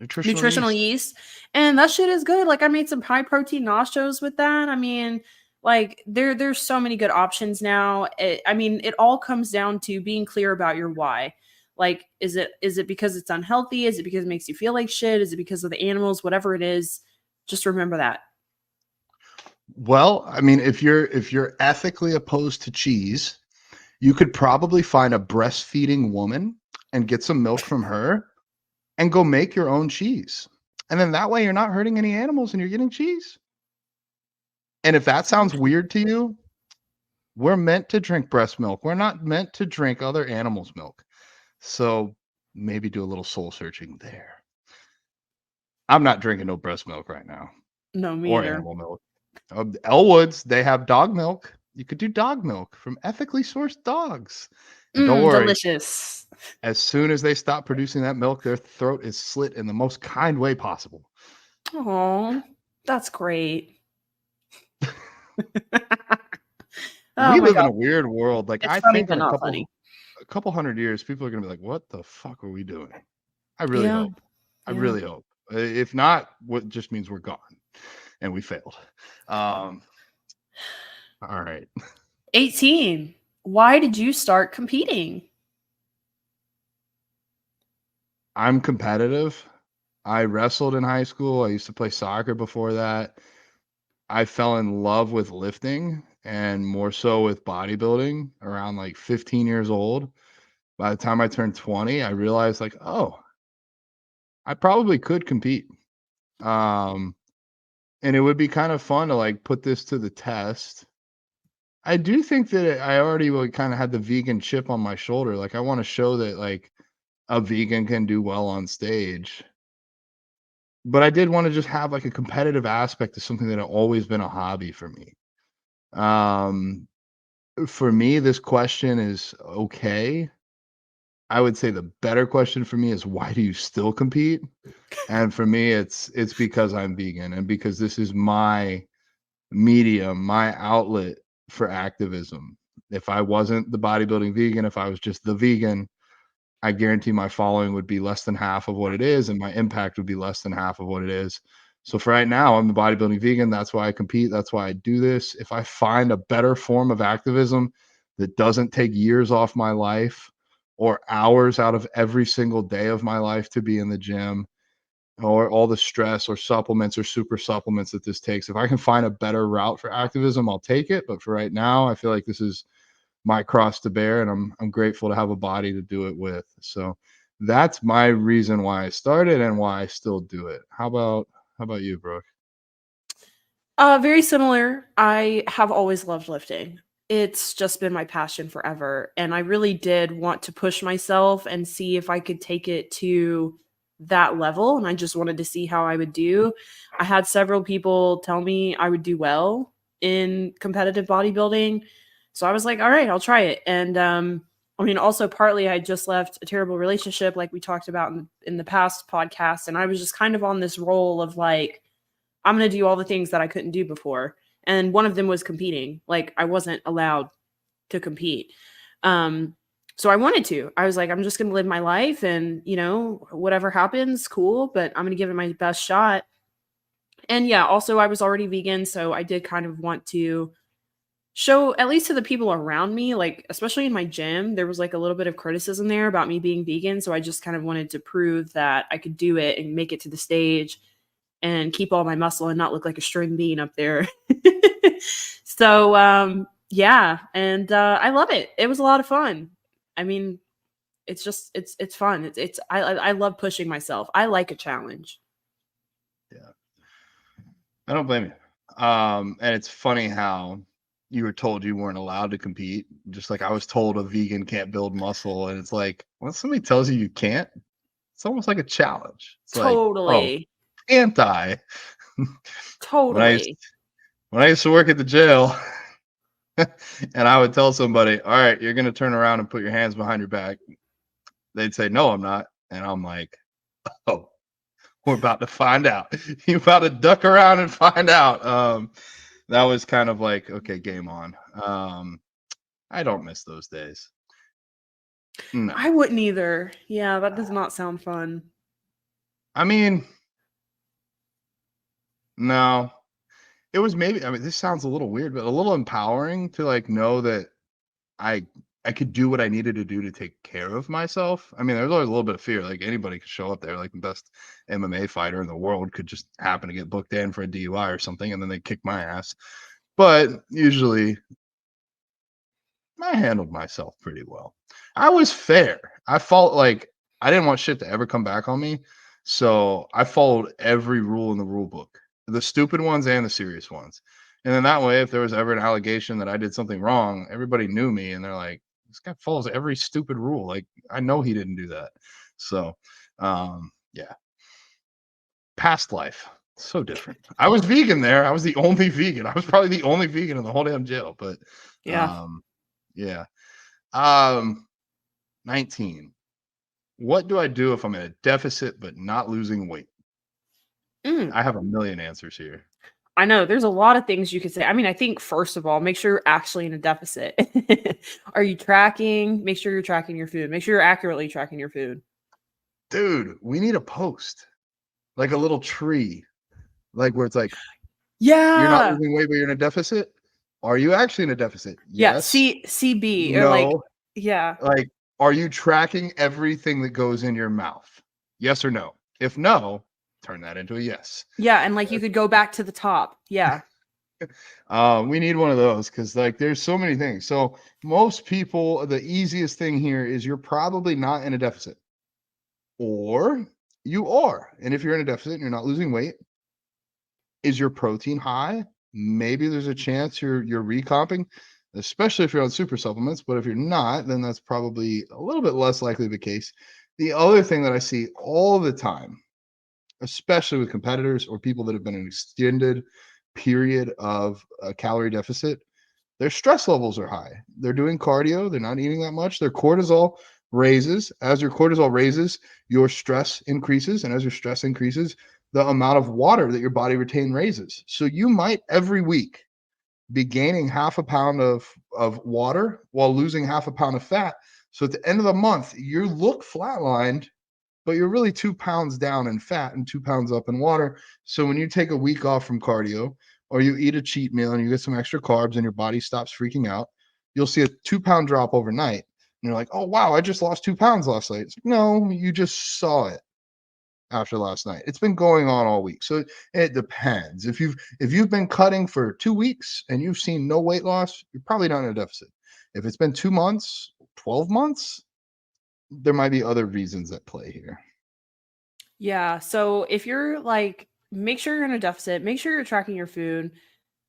Nutritional yeast, and that shit is good. Like I made some high protein nachos with that. I mean, like there's so many good options now. It all comes down to being clear about your why. Like, is it because it's unhealthy? Is it because it makes you feel like shit? Is it because of the animals? Whatever it is, just remember that. Well, I mean, if you're ethically opposed to cheese, you could probably find a breastfeeding woman and get some milk from her and go make your own cheese. And then that way you're not hurting any animals and you're getting cheese. And if that sounds weird to you, we're meant to drink breast milk. We're not meant to drink other animals' milk. So maybe do a little soul searching there. I'm not drinking no breast milk right now No, me or either. animal milk. Elwoods, they have dog milk. You could do dog milk from ethically sourced dogs. And don't worry, Delicious. as soon as they stop producing that milk, their throat is slit in the most kind way possible. Oh, that's great. We Oh my live in god, a weird world. Like it's I funny think but in not funny. a couple hundred years, people are gonna be like, "What the fuck are we doing?" I really Yeah, hope. I yeah. really hope. If not, what just means we're gone and we failed. All right. 18. Why did you start competing? I'm competitive. I wrestled in high school. I used to play soccer before that. I fell in love with lifting and more so with bodybuilding around like 15 years old. By the time I turned 20, I realized like, oh, I probably could compete. Um, and it would be kind of fun to like put this to the test. I do think that I already like, kind of had the vegan chip on my shoulder. Like I want to show that like a vegan can do well on stage. But I did want to just have like a competitive aspect to something that had always been a hobby for me. Um, for me, this question is okay. I would say the better question for me is why do you still compete? And for me, it's because I'm vegan and because this is my medium, my outlet for activism. If I wasn't the bodybuilding vegan, if I was just the vegan, I guarantee my following would be less than half of what it is, and my impact would be less than half of what it is. So for right now, I'm the bodybuilding vegan. That's why I compete. That's why I do this. If I find a better form of activism that doesn't take years off my life or hours out of every single day of my life to be in the gym, or all the stress or supplements or super supplements that this takes. If I can find a better route for activism, I'll take it. But for right now, I feel like this is my cross to bear, and I'm grateful to have a body to do it with. So that's my reason why I started and why I still do it. How about you, Brooke? Very similar. I have always loved lifting. It's just been my passion forever. And I really did want to push myself and see if I could take it to that level. And I just wanted to see how I would do. I had several people tell me I would do well in competitive bodybuilding. So I was like, all right, I'll try it. And I mean, also partly I just left a terrible relationship like we talked about in the past podcast. And I was just kind of on this role of like, I'm going to do all the things that I couldn't do before. And one of them was competing. Like I wasn't allowed to compete. So I wanted to. I was like, I'm just going to live my life and, you know, whatever happens, cool, but I'm going to give it my best shot. And yeah, also I was already vegan, so I did kind of want to show at least to the people around me, like especially in my gym, there was like a little bit of criticism there about me being vegan, so I just kind of wanted to prove that I could do it and make it to the stage and keep all my muscle and not look like a string bean up there. So yeah, and I love it. It was a lot of fun. I mean, it's just it's fun. I love pushing myself. I like a challenge. Yeah, I don't blame you. And it's funny how you were told you weren't allowed to compete, just like I was told a vegan can't build muscle, and it's like when somebody tells you you can't, it's almost like a challenge. It's like, oh, Totally. can't I? when I used Totally. when I used to work at the jail, and I would tell somebody, all right, you're gonna turn around and put your hands behind your back. They'd say, no, I'm not. And I'm like, oh, we're about to find out. You're about to duck around and find out. That was kind of like, okay, game on. I don't miss those days. No. I wouldn't either. Yeah, that does not sound fun. I mean, no. It was maybe, I mean, this sounds a little weird, but a little empowering to like know that I I could do what I needed to do to take care of myself. I mean, there's always a little bit of fear. Like anybody could show up there, like the best MMA fighter in the world could just happen to get booked in for a DUI or something, and then they kick my ass. But usually I handled myself pretty well. I was fair. I felt like I didn't want shit to ever come back on me. So I followed every rule in the rule book, the stupid ones and the serious ones. And then that way, if there was ever an allegation that I did something wrong, everybody knew me and they're like, this guy follows every stupid rule. Like, I know he didn't do that. So, yeah, past life. So different. I was vegan there. I was the only vegan. I was probably the only vegan in the whole damn jail. But Yeah. yeah. Um, 19. What do I do if I'm in a deficit but not losing weight? Mm. I have a million answers here. I know there's a lot of things you could say. I mean, I think first of all, make sure you're actually in a deficit. Are you tracking? Make sure you're tracking your food. Make sure you're accurately tracking your food. Dude, we need a post, like a little tree, like where it's like, you're not Yeah. losing weight, but you're in a deficit. Are you actually in a deficit? Yeah. Yes. CB or like, No. yeah. Like, are you tracking everything that goes in your mouth? Yes or no? If no, turn that into a yes. Yeah. And like you could go back to the top. Yeah. We need one of those because like there's so many things. So most people, the easiest thing here is you're probably not in a deficit, or you are. And if you're in a deficit and you're not losing weight, is your protein high? Maybe there's a chance you're recomping, especially if you're on super supplements. But if you're not, then that's probably a little bit less likely the case. The other thing that I see all the time, especially with competitors or people that have been in an extended period of a calorie deficit, their stress levels are high. They're doing cardio, they're not eating that much. Their cortisol raises. As your cortisol raises, your stress increases. And as your stress increases, the amount of water that your body retains raises. So you might every week be gaining half a pound of water while losing half a pound of fat. So at the end of the month, you look flatlined, but you're really 2 pounds down in fat and 2 pounds up in water. So when you take a week off from cardio or you eat a cheat meal and you get some extra carbs and your body stops freaking out, you'll see a 2 pound drop overnight. And you're like, oh, wow, I just lost 2 pounds last night. No, you just saw it. after last night. It's been going on all week. So it depends. If you've been cutting for 2 weeks and you've seen no weight loss, you're probably not in a deficit. If it's been 2 months, 12 months, there might be other reasons at play here. Yeah. So if you're like, make sure you're in a deficit, make sure you're tracking your food.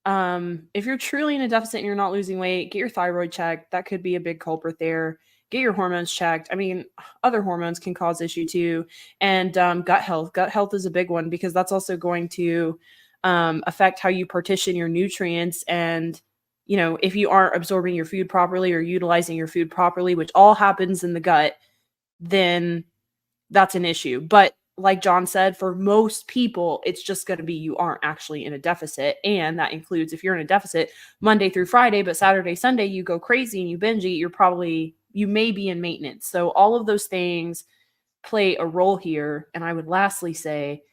If you're truly in a deficit and you're not losing weight, get your thyroid checked. That could be a big culprit there. Get your hormones checked. I mean, other hormones can cause issue too. And gut health. Gut health is a big one because that's also going to affect how you partition your nutrients. And, you know, if you aren't absorbing your food properly or utilizing your food properly, which all happens in the gut, then that's an issue. But like John said, for most people, it's just going to be you aren't actually in a deficit. And that includes if you're in a deficit Monday through Friday, but Saturday, Sunday, you go crazy and you binge eat, you may be in maintenance. So all of those things play a role here. And I would lastly say,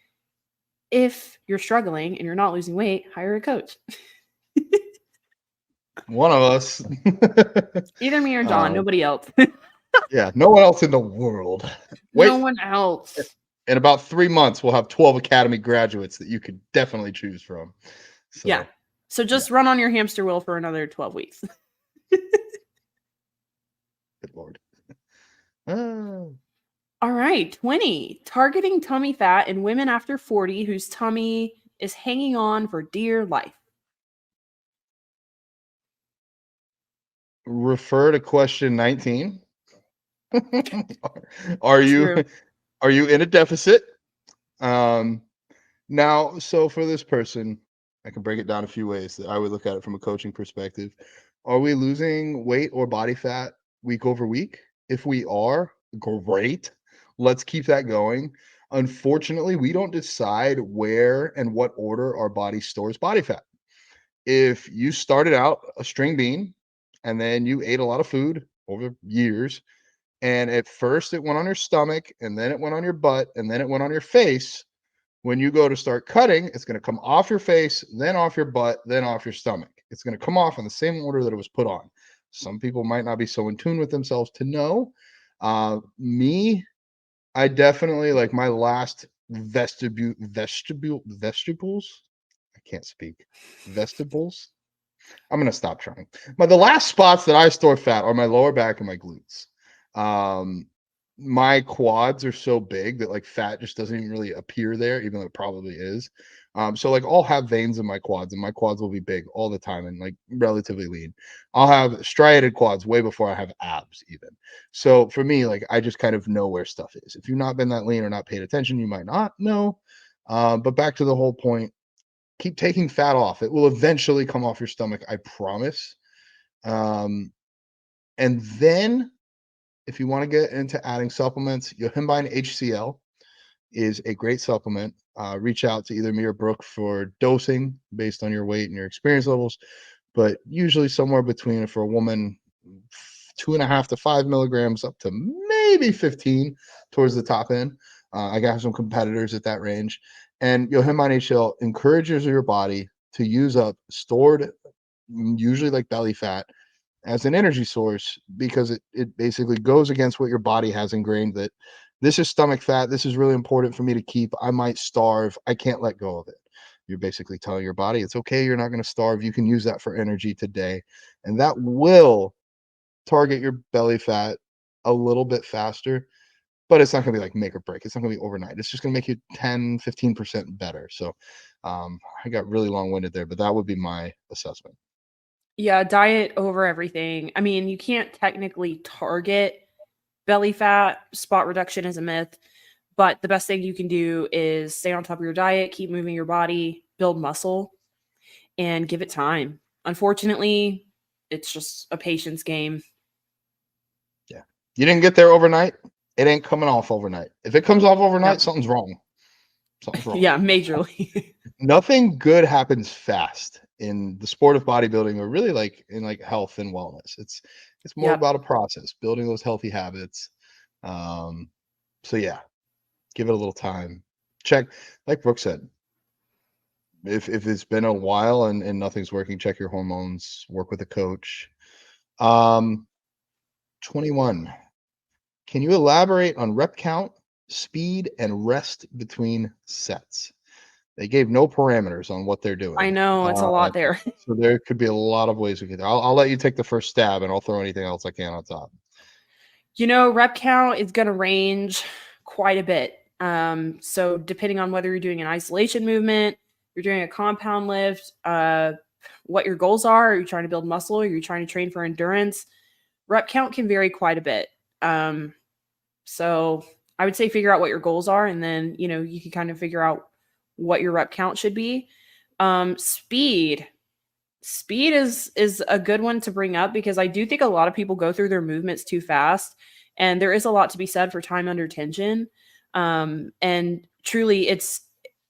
if you're struggling and you're not losing weight, hire a coach. One of us. Either me or John, nobody else. Yeah, no one else in the world. Wait, no one else. in about 3 months, we'll have 12 Academy graduates that you could definitely choose from. So, yeah. So just run on your hamster wheel for another 12 weeks. Good Lord. All right. 20. Targeting tummy fat in women after 40 whose tummy is hanging on for dear life. Refer to question 19. Are you in a deficit? Now, so for this person, I can break it down a few ways that I would look at it from a coaching perspective. Are we losing weight or body fat week over week? If we are, great. Let's keep that going. Unfortunately, we don't decide where and what order our body stores body fat. If you started out a string bean and then you ate a lot of food over years, and at first it went on your stomach, and then it went on your butt, and then it went on your face, when you go to start cutting, it's going to come off your face, then off your butt, then off your stomach. It's going to come off in the same order that it was put on. Some people might not be so in tune with themselves to know. Me, I definitely like my last vegetables. I can't speak. Vegetables. I'm going to stop trying. But the last spots that I store fat are my lower back and my glutes. My quads are so big that like fat just doesn't even really appear there, even though it probably is. So like I'll have veins in my quads, and my quads will be big all the time and like relatively lean. I'll have striated quads way before I have abs, even. So for me, like I just kind of know where stuff is. If you've not been that lean or not paid attention, you might not know. But back to the whole point, keep taking fat off. It will eventually come off your stomach, I promise. And then if you want to get into adding supplements, Yohimbine HCl is a great supplement. Reach out to either me or Brooke for dosing based on your weight and your experience levels, but usually somewhere between, for a woman, 2.5 to 5 milligrams up to maybe 15 towards the top end. I got some competitors at that range. And Yohimbine HCl encourages your body to use up stored, usually like belly fat, as an energy source, because it basically goes against what your body has ingrained, that this is stomach fat. This is really important for me to keep. I might starve. I can't let go of it. You're basically telling your body it's okay. You're not going to starve. You can use that for energy today. And that will target your belly fat a little bit faster, but it's not going to be like make or break. It's not going to be overnight. It's just going to make you 10-15% better. So I got really long-winded there, but that would be my assessment. Yeah, diet over everything. I mean, you can't technically target belly fat. Spot reduction is a myth, but the best thing you can do is stay on top of your diet, keep moving your body, build muscle, and give it time. Unfortunately, it's just a patience game. Yeah. You didn't get there overnight. It ain't coming off overnight. If it comes off overnight, something's wrong. Something's wrong. Yeah, majorly. Nothing good happens fast in the sport of bodybuilding, or really like in like health and wellness. It's more about a process, building those healthy habits. So yeah, give it a little time. Check, like Brooke said, if it's been a while and nothing's working, check your hormones, work with a coach. 21. Can you elaborate on rep count, speed, and rest between sets. They gave no parameters on what they're doing. I know it's a lot there. So there could be a lot of ways we could. I'll let you take the first stab, and I'll throw anything else I can on top. Rep count is going to range quite a bit. So depending on whether you're doing an isolation movement, you're doing a compound lift, what your goals are you trying to build muscle? Are you trying to train for endurance? Rep count can vary quite a bit. So I would say figure out what your goals are, and then, you can kind of figure out what your rep count should be. Speed is a good one to bring up, because I do think a lot of people go through their movements too fast, and there is a lot to be said for time under tension. And truly it's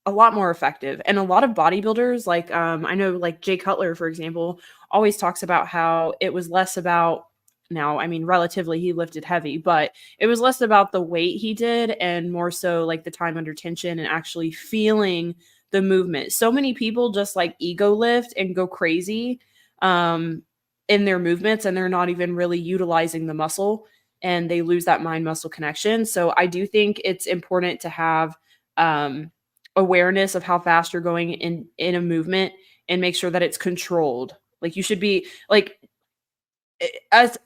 a lot more effective. And a lot of bodybuilders, like I know like Jay Cutler, for example, always talks about how it was less about, now, I mean, relatively he lifted heavy, but it was less about the weight he did and more so like the time under tension and actually feeling the movement. So many people just like ego lift and go crazy in their movements, and they're not even really utilizing the muscle, and they lose that mind muscle connection. So I do think it's important to have awareness of how fast you're going in a movement, and make sure that it's controlled. Like you should be like, as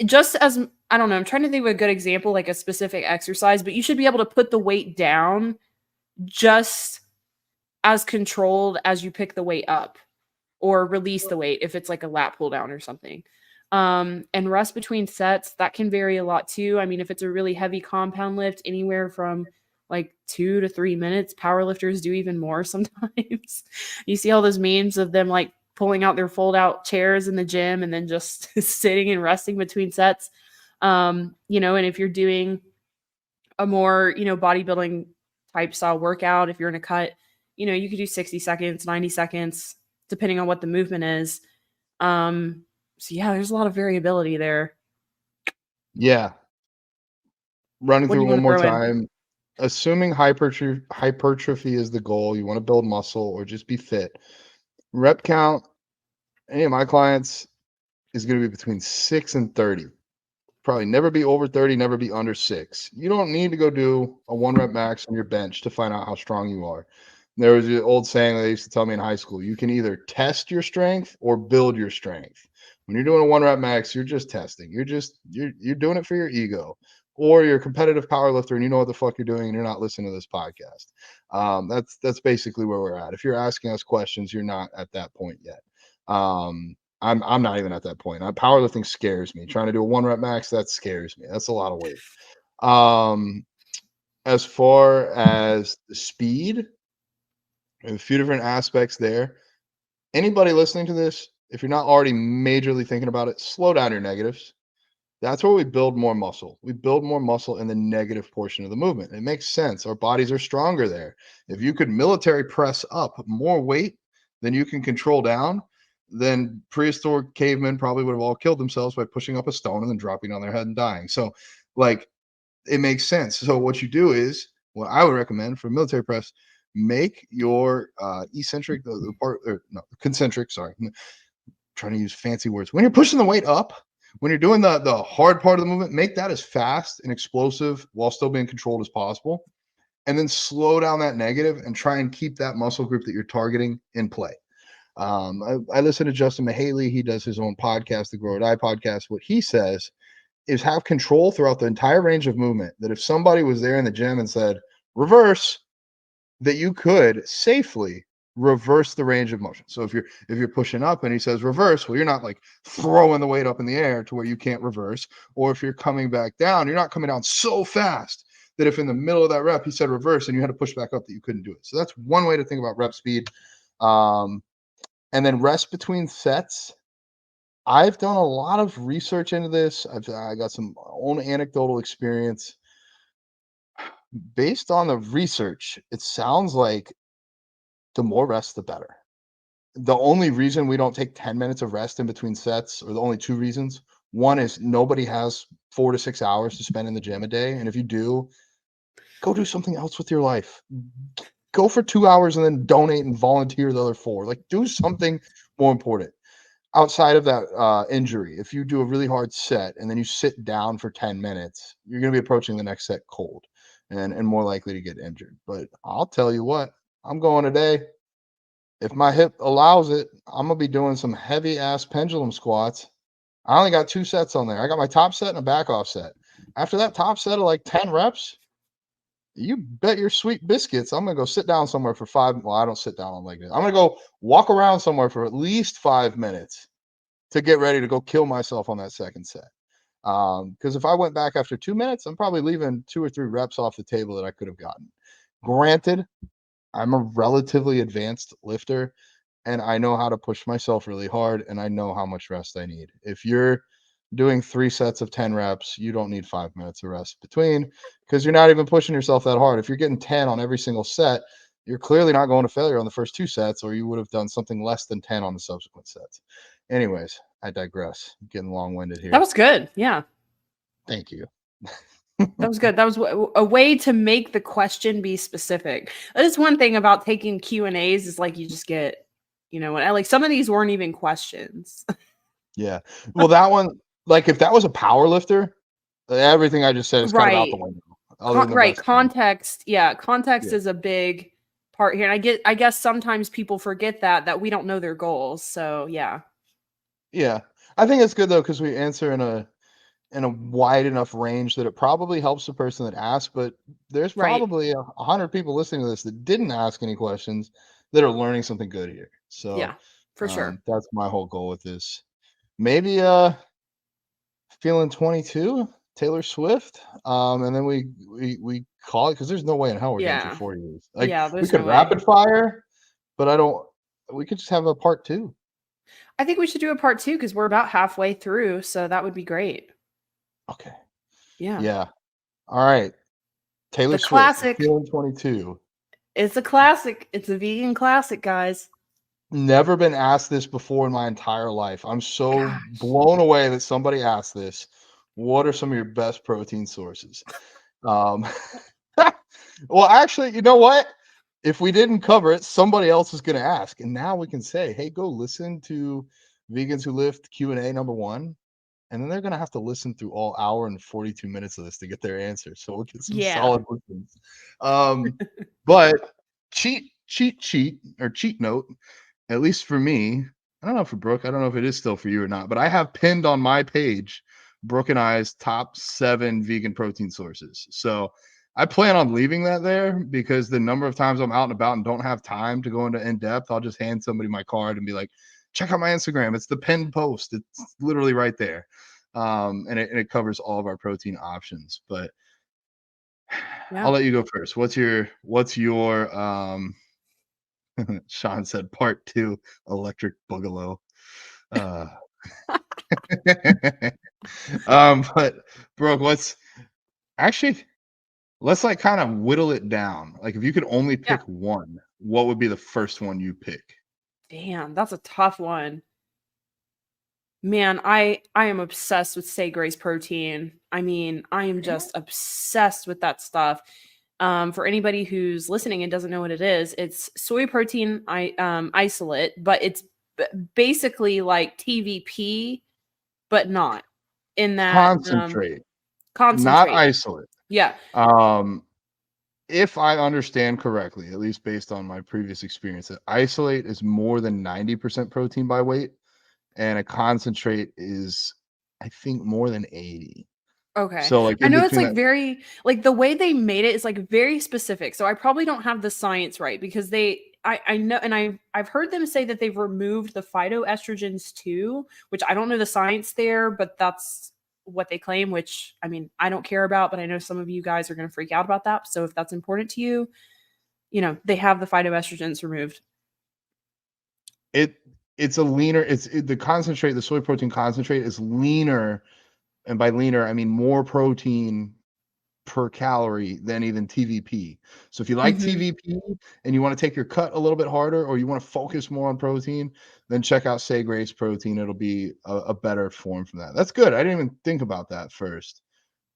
just as, I don't know, I'm trying to think of a good example, like a specific exercise, but you should be able to put the weight down just as controlled as you pick the weight up, or release the weight if it's like a lat pull down or something. And rest between sets, that can vary a lot too. I mean, if it's a really heavy compound lift, anywhere from like 2 to 3 minutes. Powerlifters do even more sometimes. You see all those memes of them like pulling out their fold out chairs in the gym and then just sitting and resting between sets. And if you're doing a more, bodybuilding type style workout, if you're in a cut, you could do 60 seconds, 90 seconds, depending on what the movement is. So yeah, there's a lot of variability there. Yeah. Running What do through you one want to more throw in? time. Assuming hypertrophy is the goal, you want to build muscle or just be fit. Rep count, any of my clients, is going to be between 6 and 30. Probably never be over 30, never be under 6. You don't need to go do a 1 rep max on your bench to find out how strong you are. There was an old saying that they used to tell me in high school: you can either test your strength or build your strength. When you're doing a 1 rep max, you're just testing. You're doing it for your ego, or you're a competitive powerlifter and you know what the fuck you're doing and you're not listening to this podcast. That's basically where we're at. If you're asking us questions, you're not at that point yet. I'm not even at that point. Powerlifting scares me. Trying to do a 1 rep max, that scares me. That's a lot of weight. As far as the speed, a few different aspects there. Anybody listening to this, if you're not already majorly thinking about it, slow down your negatives. That's where we build more muscle. We build more muscle in the negative portion of the movement. It makes sense. Our bodies are stronger there. If you could military press up more weight than you can control down, then prehistoric cavemen probably would have all killed themselves by pushing up a stone and then dropping on their head and dying. So, like, it makes sense. So what you do is, what I would recommend for military press, make your eccentric, the part, or no, concentric, sorry, I'm trying to use fancy words. When you're pushing the weight up, when you're doing the hard part of the movement, make that as fast and explosive while still being controlled as possible. And then slow down that negative and try and keep that muscle group that you're targeting in play. I listen to Justin Mahaley. He does his own podcast, the Grow or Die podcast. What he says is have control throughout the entire range of movement. That if somebody was there in the gym and said, reverse, that you could safely reverse the range of motion. So if you're pushing up and he says reverse, well, you're not like throwing the weight up in the air to where you can't reverse. Or if you're coming back down, you're not coming down so fast that if in the middle of that rep he said reverse and you had to push back up, that you couldn't do it. So that's one way to think about rep speed. And then rest between sets. I've done a lot of research into this. I got some own anecdotal experience. Based on the research, it sounds like the more rest, the better. The only reason we don't take 10 minutes of rest in between sets, or the only two reasons, one is nobody has 4 to 6 hours to spend in the gym a day. And if you do, go do something else with your life. Go for 2 hours and then donate and volunteer the other 4. Like, do something more important. Outside of that injury, if you do a really hard set and then you sit down for 10 minutes, you're going to be approaching the next set cold. and more likely to get injured. But I'll tell you what, I'm going today. If my hip allows it, I'm gonna be doing some heavy ass pendulum squats. I only got 2 sets on there. I got my top set and a back off set. After that top set of like 10 reps, you bet your sweet biscuits I'm gonna go sit down somewhere for 5. Well, I don't sit down on like this. I'm gonna go walk around somewhere for at least 5 minutes to get ready to go kill myself on that second set. Because if I went back after 2 minutes, I'm probably leaving 2 or 3 reps off the table that I could have gotten. Granted, I'm a relatively advanced lifter and I know how to push myself really hard and I know how much rest I need. If you're doing 3 sets of 10 reps, you don't need 5 minutes of rest between because you're not even pushing yourself that hard. If you're getting 10 on every single set, you're clearly not going to failure on the first 2 sets, or you would have done something less than 10 on the subsequent sets. Anyways, I digress. I'm getting long-winded here. That was good. Yeah. Thank you. That was good. That was a way to make the question be specific. That is one thing about taking Q&As is like you just get, you know, like some of these weren't even questions. Yeah. Well, that one, like if that was a power lifter, everything I just said is kind of out the window. Right. Context. Yeah. Context Yeah. is a big part here. And I guess sometimes people forget that we don't know their goals. So yeah. Yeah. I think it's good though, because we answer in a wide enough range that it probably helps the person that asked, but there's Right. probably 100 people listening to this that didn't ask any questions that are learning something good here. So Yeah, for sure. that's my whole goal with this. Maybe feeling 22, Taylor Swift. And then we call it, because there's no way in hell we're getting through 4 years. Like Yeah, we there's could no way. rapid fire, but we could just have a part 2. I think we should do a part 2 because we're about halfway through. So that would be great. Okay. Yeah. Yeah. All right. Taylor The Swift, classic. feeling 22. It's a classic. It's a vegan classic, guys. Never been asked this before in my entire life. I'm so Gosh. blown away that somebody asked this. What are some of your best protein sources? Well, actually, you know what? If we didn't cover it, somebody else is going to ask, and now we can say, "Hey, go listen to Vegans Who Lift Q&A number 1," and then they're going to have to listen through all hour and 42 minutes of this to get their answer. So we'll get some solid listens. But cheat note. At least for me, I don't know for Brooke, I don't know if it is still for you or not, but I have pinned on my page Brooke and I's top 7 vegan protein sources. So I plan on leaving that there because the number of times I'm out and about and don't have time to go into in depth, I'll just hand somebody my card and be like, check out my Instagram. It's the pinned post. It's literally right there. And it covers all of our protein options. But I'll let you go first. What's your Sean said part 2, electric boogaloo. But Brooke, let's like kind of whittle it down. Like if you could only pick one, what would be the first one you pick? Damn, that's a tough one. Man, I am obsessed with Say Grace protein. I mean, I am just obsessed with that stuff. For anybody who's listening and doesn't know what it is, it's soy protein isolate, but it's basically like TVP, but not in that Concentrate. Not concentrate. isolate. Yeah. If I understand correctly, at least based on my previous experience, that isolate is more than 90% protein by weight, and a concentrate is, I think, more than 80. Okay. So like I know it's between like very like the way they made it is like very specific. So I probably don't have the science right because I know, and I've heard them say that they've removed the phytoestrogens too, which I don't know the science there, but that's what they claim, which I mean, I don't care about, but I know some of you guys are going to freak out about that. So if that's important to you, you know, they have the phytoestrogens removed. It's a leaner, the concentrate, the soy protein concentrate is leaner, and by leaner I mean more protein per calorie than even TVP. So if you like TVP and you want to take your cut a little bit harder, or you want to focus more on protein, then check out Say Grace protein. It'll be a better form from that. That's good. I didn't even think about that first.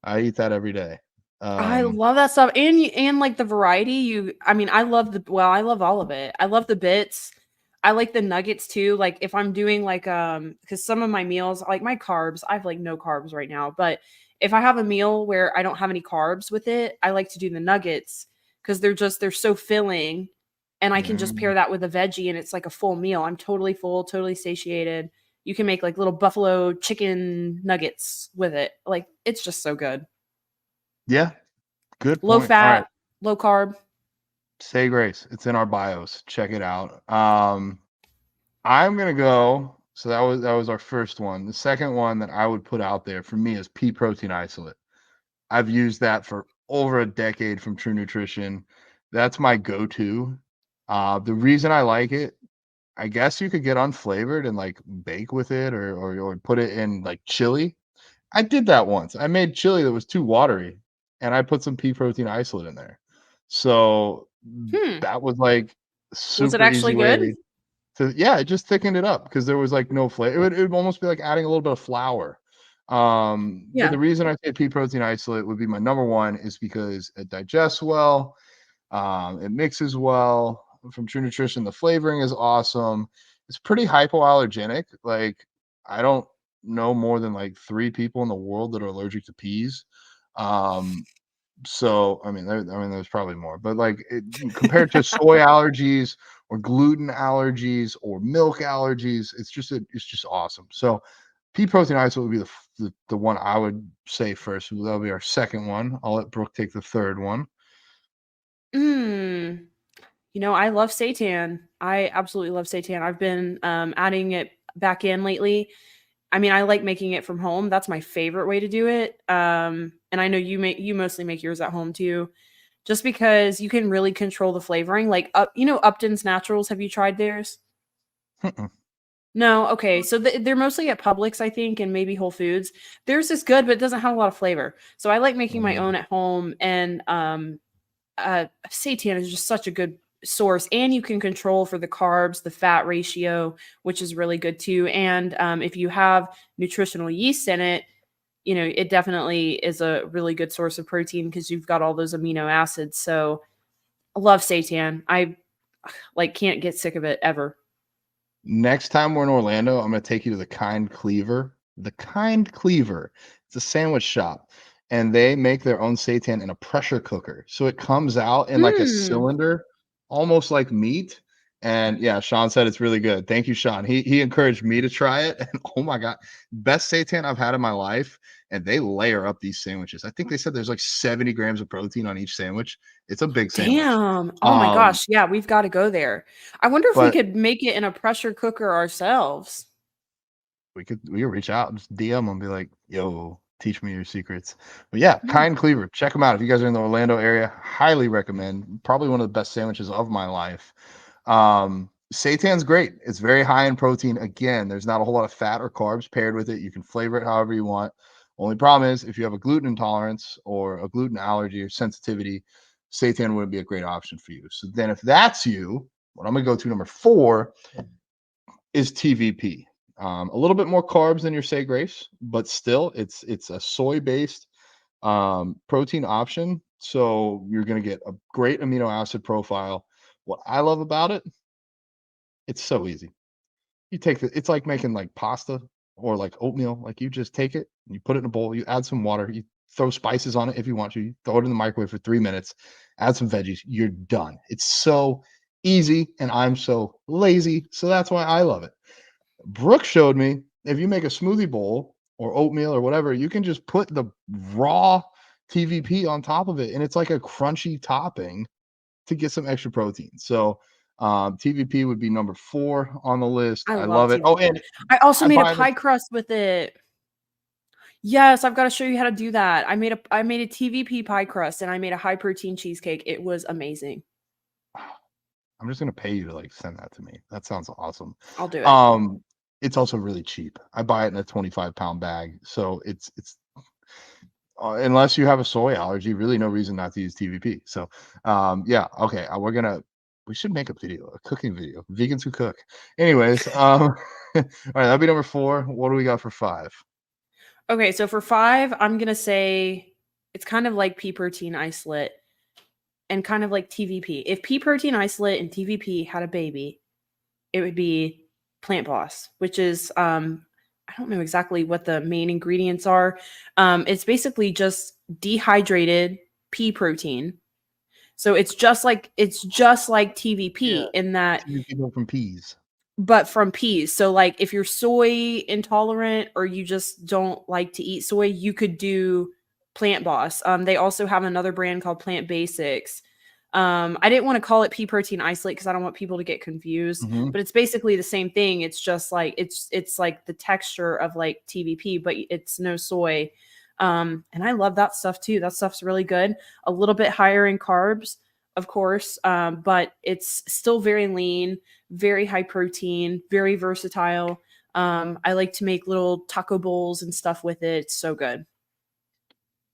I eat that every day. I love that stuff. And like the variety, I mean, I love all of it. I love the bits. I like the nuggets too. Like if I'm doing like because some of my meals, like my carbs, I have like no carbs right now, but if I have a meal where I don't have any carbs with it, I like to do the nuggets because they're so filling, and I can just pair that with a veggie and it's like a full meal. I'm totally full, totally satiated. You can make like little buffalo chicken nuggets with it. Like it's just so good. Yeah, good Low point. All right, fat, low carb. say grace. It's in our bios. Check it out. I'm gonna go. So that was our first one. The second one that I would put out there for me is pea protein isolate. I've used that for over a decade from True Nutrition. That's my go-to. The reason I like it, I guess you could get unflavored and like bake with it or put it in like chili. I did that once. I made chili that was too watery and I put some pea protein isolate in there. So Hmm. that was like Was it super actually easy good? way to, yeah, it just thickened it up because there was like no flavor. It would almost be like adding a little bit of flour. But Yeah. the reason I say pea protein isolate would be my number one is because it digests well, it mixes well. From True Nutrition, the flavoring is awesome. It's pretty hypoallergenic. Like I don't know more than like 3 people in the world that are allergic to peas. Um, so there's probably more, but like compared to soy allergies or gluten allergies or milk allergies, it's just awesome. So pea protein isolate would be the one I would say first. That'll be our second one. I'll let Brooke take the third one. Mm. I love seitan. I absolutely love seitan. I've been adding it back in lately. I mean, I like making it from home. That's my favorite way to do it. And I know you mostly make yours at home too, just because you can really control the flavoring. Like Upton's Naturals. Have you tried theirs? Mm-mm. No, okay. So they're mostly at Publix, I think, and maybe Whole Foods. Theirs is good, but it doesn't have a lot of flavor. So I like making my own at home, and seitan is just such a good source, and you can control for the carbs, the fat ratio, which is really good too. And if you have nutritional yeast in it, it definitely is a really good source of protein because you've got all those amino acids. So I love seitan. I like can't get sick of it ever. Next time we're in Orlando, I'm going to take you to the Kind Cleaver. The Kind Cleaver. It's a sandwich shop, and they make their own seitan in a pressure cooker. So it comes out in like a Hmm. cylinder, almost like meat. And yeah, Sean said it's really good. Thank you, Sean. He encouraged me to try it. And oh my God, best seitan I've had in my life. And they layer up these sandwiches. I think they said there's like 70 grams of protein on each sandwich. It's a big sandwich. Damn. Oh my Um, gosh. Yeah, we've got to go there. I wonder if we but could make it in a pressure cooker ourselves. we could reach out, just DM them, be like, "Yo, teach me your secrets." But yeah, Hmm. Kind Cleaver, check them out if you guys are in the Orlando area. Highly recommend. Probably one of the best sandwiches of my life. Seitan's great. It's very high in protein. Again, there's not a whole lot of fat or carbs paired with it. You can flavor it however you want. Only problem is if you have a gluten intolerance or a gluten allergy or sensitivity, seitan wouldn't be a great option for you. So then, if that's you, what I'm gonna go to number 4 is TVP. A little bit more carbs than your Say Grace, but still, it's a soy-based protein option. So you're going to get a great amino acid profile. What I love about it, it's so easy. You take it's like making like pasta or like oatmeal. Like you just take it, you put it in a bowl, you add some water, you throw spices on it if you want to, you throw it in the microwave for 3 minutes, add some veggies, you're done. It's so easy, and I'm so lazy. So that's why I love it. Brooke showed me if you make a smoothie bowl or oatmeal or whatever, you can just put the raw TVP on top of it, and it's like a crunchy topping to get some extra protein. So TVP would be number 4 on the list. I I love love it. Oh, TVP. and I also I made a buy the pie crust with it. Yes, I've got to show you how to do that. I made a TVP pie crust and I made a high protein cheesecake. It was amazing. I'm just gonna pay you to like send that to me. That sounds awesome. I'll do it. Um, it's also really cheap. I buy it in a 25-pound bag, so it's unless you have a soy allergy, really no reason not to use TVP. So, yeah, okay, we should make a video, a cooking video, vegans who cook. Anyways, all right, that'll be number 4. What do we got for 5? Okay, so for 5, I'm going to say it's kind of like pea protein isolate and kind of like TVP. If pea protein isolate and TVP had a baby, it would be Plant Boss, which is I don't know exactly what the main ingredients are. It's basically just dehydrated pea protein. So it's just like TVP Yeah. in that, TV people from peas. but from peas. So like if you're soy intolerant or you just don't like to eat soy, you could do Plant Boss. They also have another brand called Plant Basics. I didn't want to call it pea protein isolate because I don't want people to get confused, Hmm. but it's basically the same thing. It's just like it's like the texture of like TVP, but it's no soy. And I love that stuff too. That stuff's really good. A little bit higher in carbs, of course, but it's still very lean, very high protein, very versatile. I like to make little taco bowls and stuff with it. It's so good.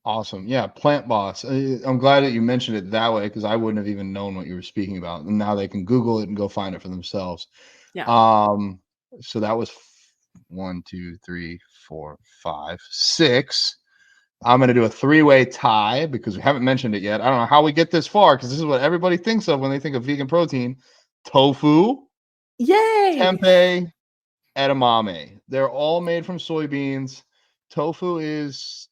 Awesome. Yeah, Plant Boss. I'm glad that you mentioned it that way because I wouldn't have even known what you were speaking about. And now they can Google it and go find it for themselves. Yeah. Um, so that was 1, 2, 3, 4, 5, 6. I'm gonna do a three-way tie because we haven't mentioned it yet. I don't know how we get this far because this is what everybody thinks of when they think of vegan protein: tofu, Yay! tempeh, edamame. They're all made from soybeans. Tofu is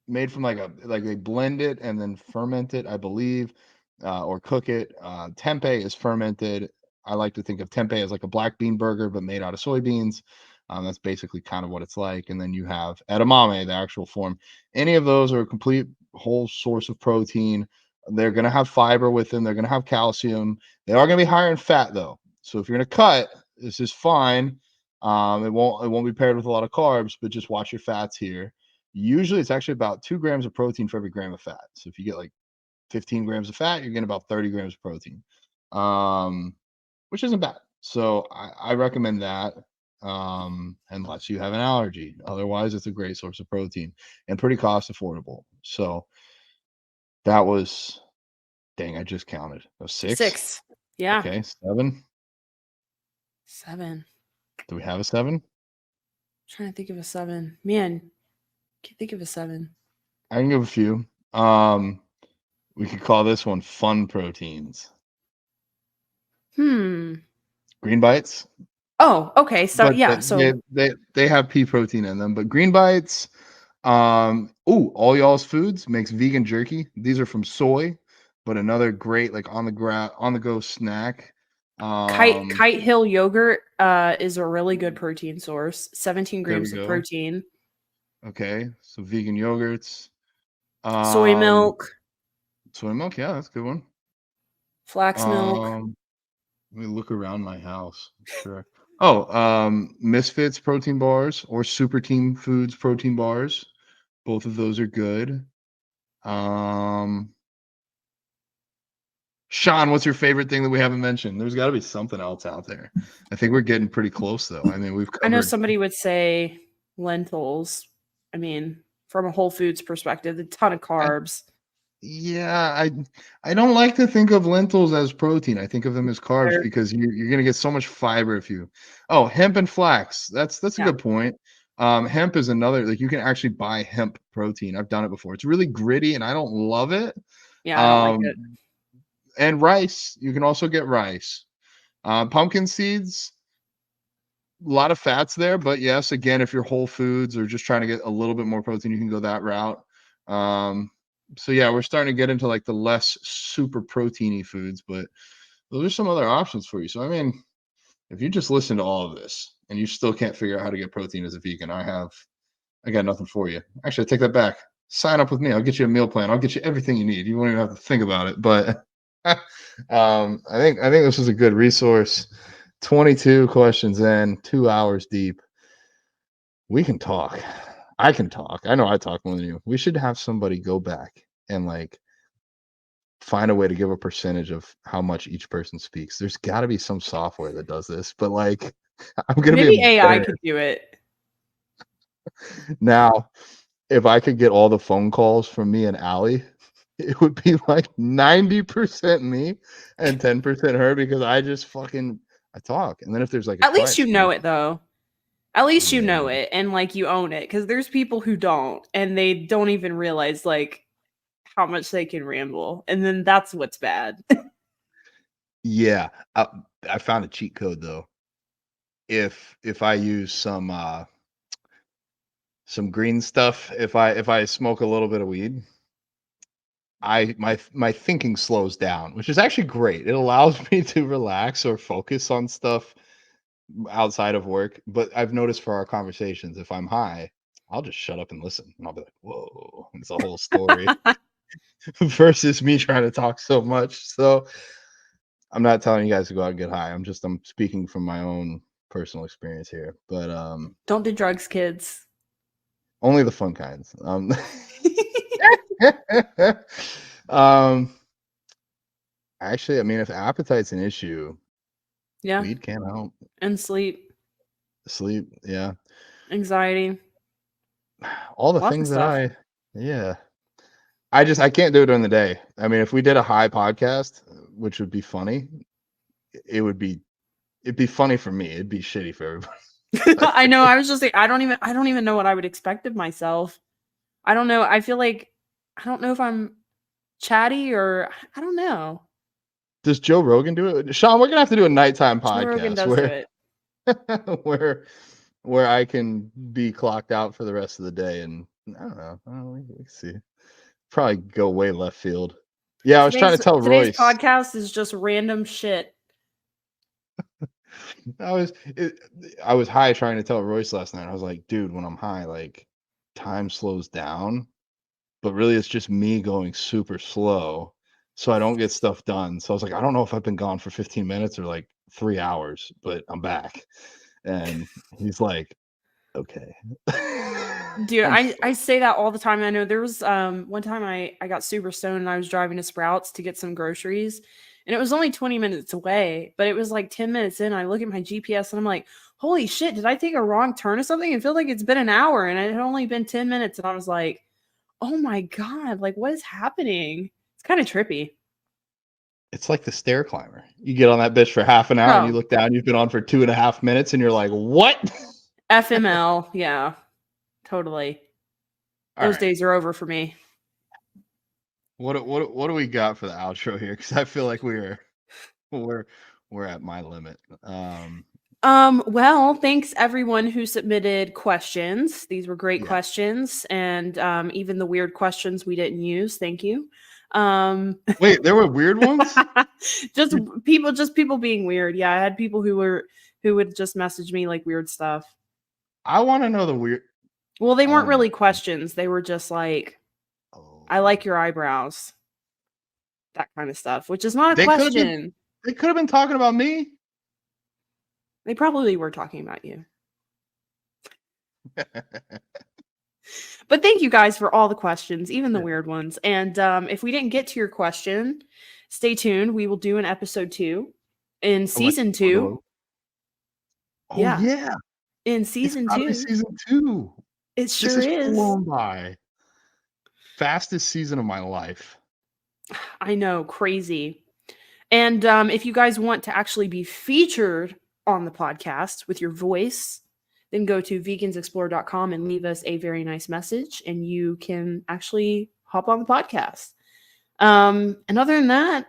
made from like they blend it and then ferment it, I believe, or cook it. Tempeh is fermented. I like to think of tempeh as like a black bean burger, but made out of soybeans. That's basically kind of what it's like. And then you have edamame, the actual form. Any of those are a complete whole source of protein. They're going to have fiber with them. They're going to have calcium. They are going to be higher in fat though. So if you're going to cut, this is fine. It won't be paired with a lot of carbs, but just watch your fats here. Usually it's actually about 2 grams of protein for every gram of fat. So if you get like 15 grams of fat, you're getting about 30 grams of protein, which isn't bad. So I recommend that unless you have an allergy. Otherwise, it's a great source of protein and pretty cost affordable. So that was, dang, I just counted. That was 6. 6. Yeah. Okay, 7. 7. Do we have a 7? Trying to think of a 7. Man, can't think of a 7. I can give a few. We could call this one fun proteins. Hmm. Green bites. Oh, okay. So But yeah, they have pea protein in them. But green bites, all y'all's foods makes vegan jerky. These are from soy, but another great like on the go snack. Kite Hill yogurt is a really good protein source. 17 There we grams of go. protein. Okay, so vegan yogurts. Soy Um, milk, Soy milk, yeah, that's a good one. flax milk. Let me look around my house. Sure. Oh, Misfits protein bars or Super Team Foods protein bars. Both of those are good. Um, Sean, what's your favorite thing that we haven't mentioned? There's got to be something else out there. I think we're getting pretty close, though. I mean, we've I know covered. somebody would say lentils. I mean, from a whole foods perspective, a ton of I, carbs. yeah, I don't like to think of lentils as protein. I think of them as carbs They're- because you're gonna get so much fiber if you. Oh, hemp and flax. That's a yeah, good point. Hemp is another like you can actually buy hemp protein. I've done it before. It's really gritty and I don't love it. yeah, I don't like Um, it. and rice. You can also get rice. Pumpkin seeds. A lot of fats there, but yes, again, if you're whole foods or just trying to get a little bit more protein, you can go that route. Um, so yeah, we're starting to get into like the less super proteiny foods, but those are some other options for you. So I mean, if you just listen to all of this and you still can't figure out how to get protein as a vegan, I got nothing for you. Actually, I take that back. Sign up with me. I'll get you a meal plan. I'll get you everything you need. You won't even have to think about it. But I think this is a good resource. 22 questions in, 2 hours deep. We can talk. I can talk. I know I talk more than you. We should have somebody go back and like find a way to give a percentage of how much each person speaks. There's got to be some software that does this, but like I'm gonna be Maybe AI embarrassed could do it. now. If I could get all the phone calls from me and Allie, it would be like 90% me and 10% her because I talk. And then if there's like a At least quiet you know space, it though. At least you yeah, know it and like you own it because there's people who don't and they don't even realize like how much they can ramble. And then that's what's bad. yeah. I found a cheat code though. if I use some green stuff, if I smoke a little bit of weed, my thinking slows down, which is actually great. It allows me to relax or focus on stuff outside of work. But I've noticed for our conversations, if I'm high, I'll just shut up and listen, and I'll be like, "Whoa, it's a whole story," versus me trying to talk so much. So I'm not telling you guys to go out and get high. I'm speaking from my own personal experience here. But Don't do drugs, kids. only the fun kinds. Actually, I mean, if appetite's an issue, Yeah. weed can't help. And sleep, Sleep, yeah. anxiety, All the lots of things that stuff. yeah. I can't do it during the day. I mean, if we did a high podcast, which would be funny, it'd be funny for me. It'd be shitty for everybody. I know. I was just like, I don't even know what I would expect of myself. I don't know. I feel like I don't know if I'm chatty or I don't know. Does Joe Rogan do it? Sean, we're gonna have to do a nighttime Joe Rogan podcast does do it. where I can be clocked out for the rest of the day, and I don't know. We can see. Probably go way left field. Yeah, I was trying to tell Today's Royce. podcast is just random shit. I was high trying to tell Royce last night. I was like, dude, when I'm high, like time slows down, but really it's just me going super slow, so I don't get stuff done. So I was like, I don't know if I've been gone for 15 minutes or like 3 hours, but I'm back. And he's like, okay. Dude, I say that all the time. I know there was one time I got super stoned and I was driving to Sprouts to get some groceries, and it was only 20 minutes away, but it was like 10 minutes in. I look at my GPS and I'm like, holy shit, did I take a wrong turn or something? It felt like it's been an hour and it had only been 10 minutes. And I was like, oh my God, like what is happening? It's kind of trippy. It's like the stair climber. You get on that bitch for half an hour and you Oh, look down, you've been on for 2.5 minutes, and you're like, what? FML. Yeah, totally. All Those right. days are over for me. What do we got for the outro here? Because I feel like we're at my limit. Well, thanks everyone who submitted questions. These were great Yeah. questions, and even the weird questions we didn't use. Thank you. Wait, there were weird ones? just people being weird. Yeah, I had people who would just message me like weird stuff. I want to know the weird. Well, they weren't Oh my really questions. They were just like, I like your eyebrows. That kind of stuff, which is not a They could have been talking about me. They probably were talking about you. But thank you guys for all the questions, even the weird ones. And if we didn't get to your question, stay tuned. We will do an episode 2 in season 2. Oh yeah. In season It's gotta be 2. season 2. It sure This is is. flown by. Fastest season of my life. I know, crazy. And if you guys want to actually be featured on the podcast with your voice, then go to vegansexplore.com and leave us a very nice message, and you can actually hop on the podcast. And other than that,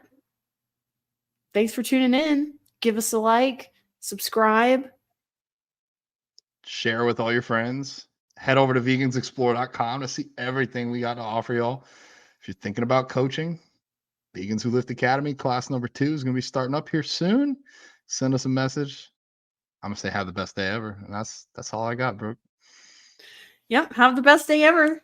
thanks for tuning in. Give us a like, subscribe, Share with all your friends. Head over to vegansexplore.com to see everything we got to offer y'all. If you're thinking about coaching, Vegans Who Lift Academy class number 2 is going to be starting up here soon. Send us a message. I'm gonna say have the best day ever, and that's all I got, Brooke. Yep, have the best day ever.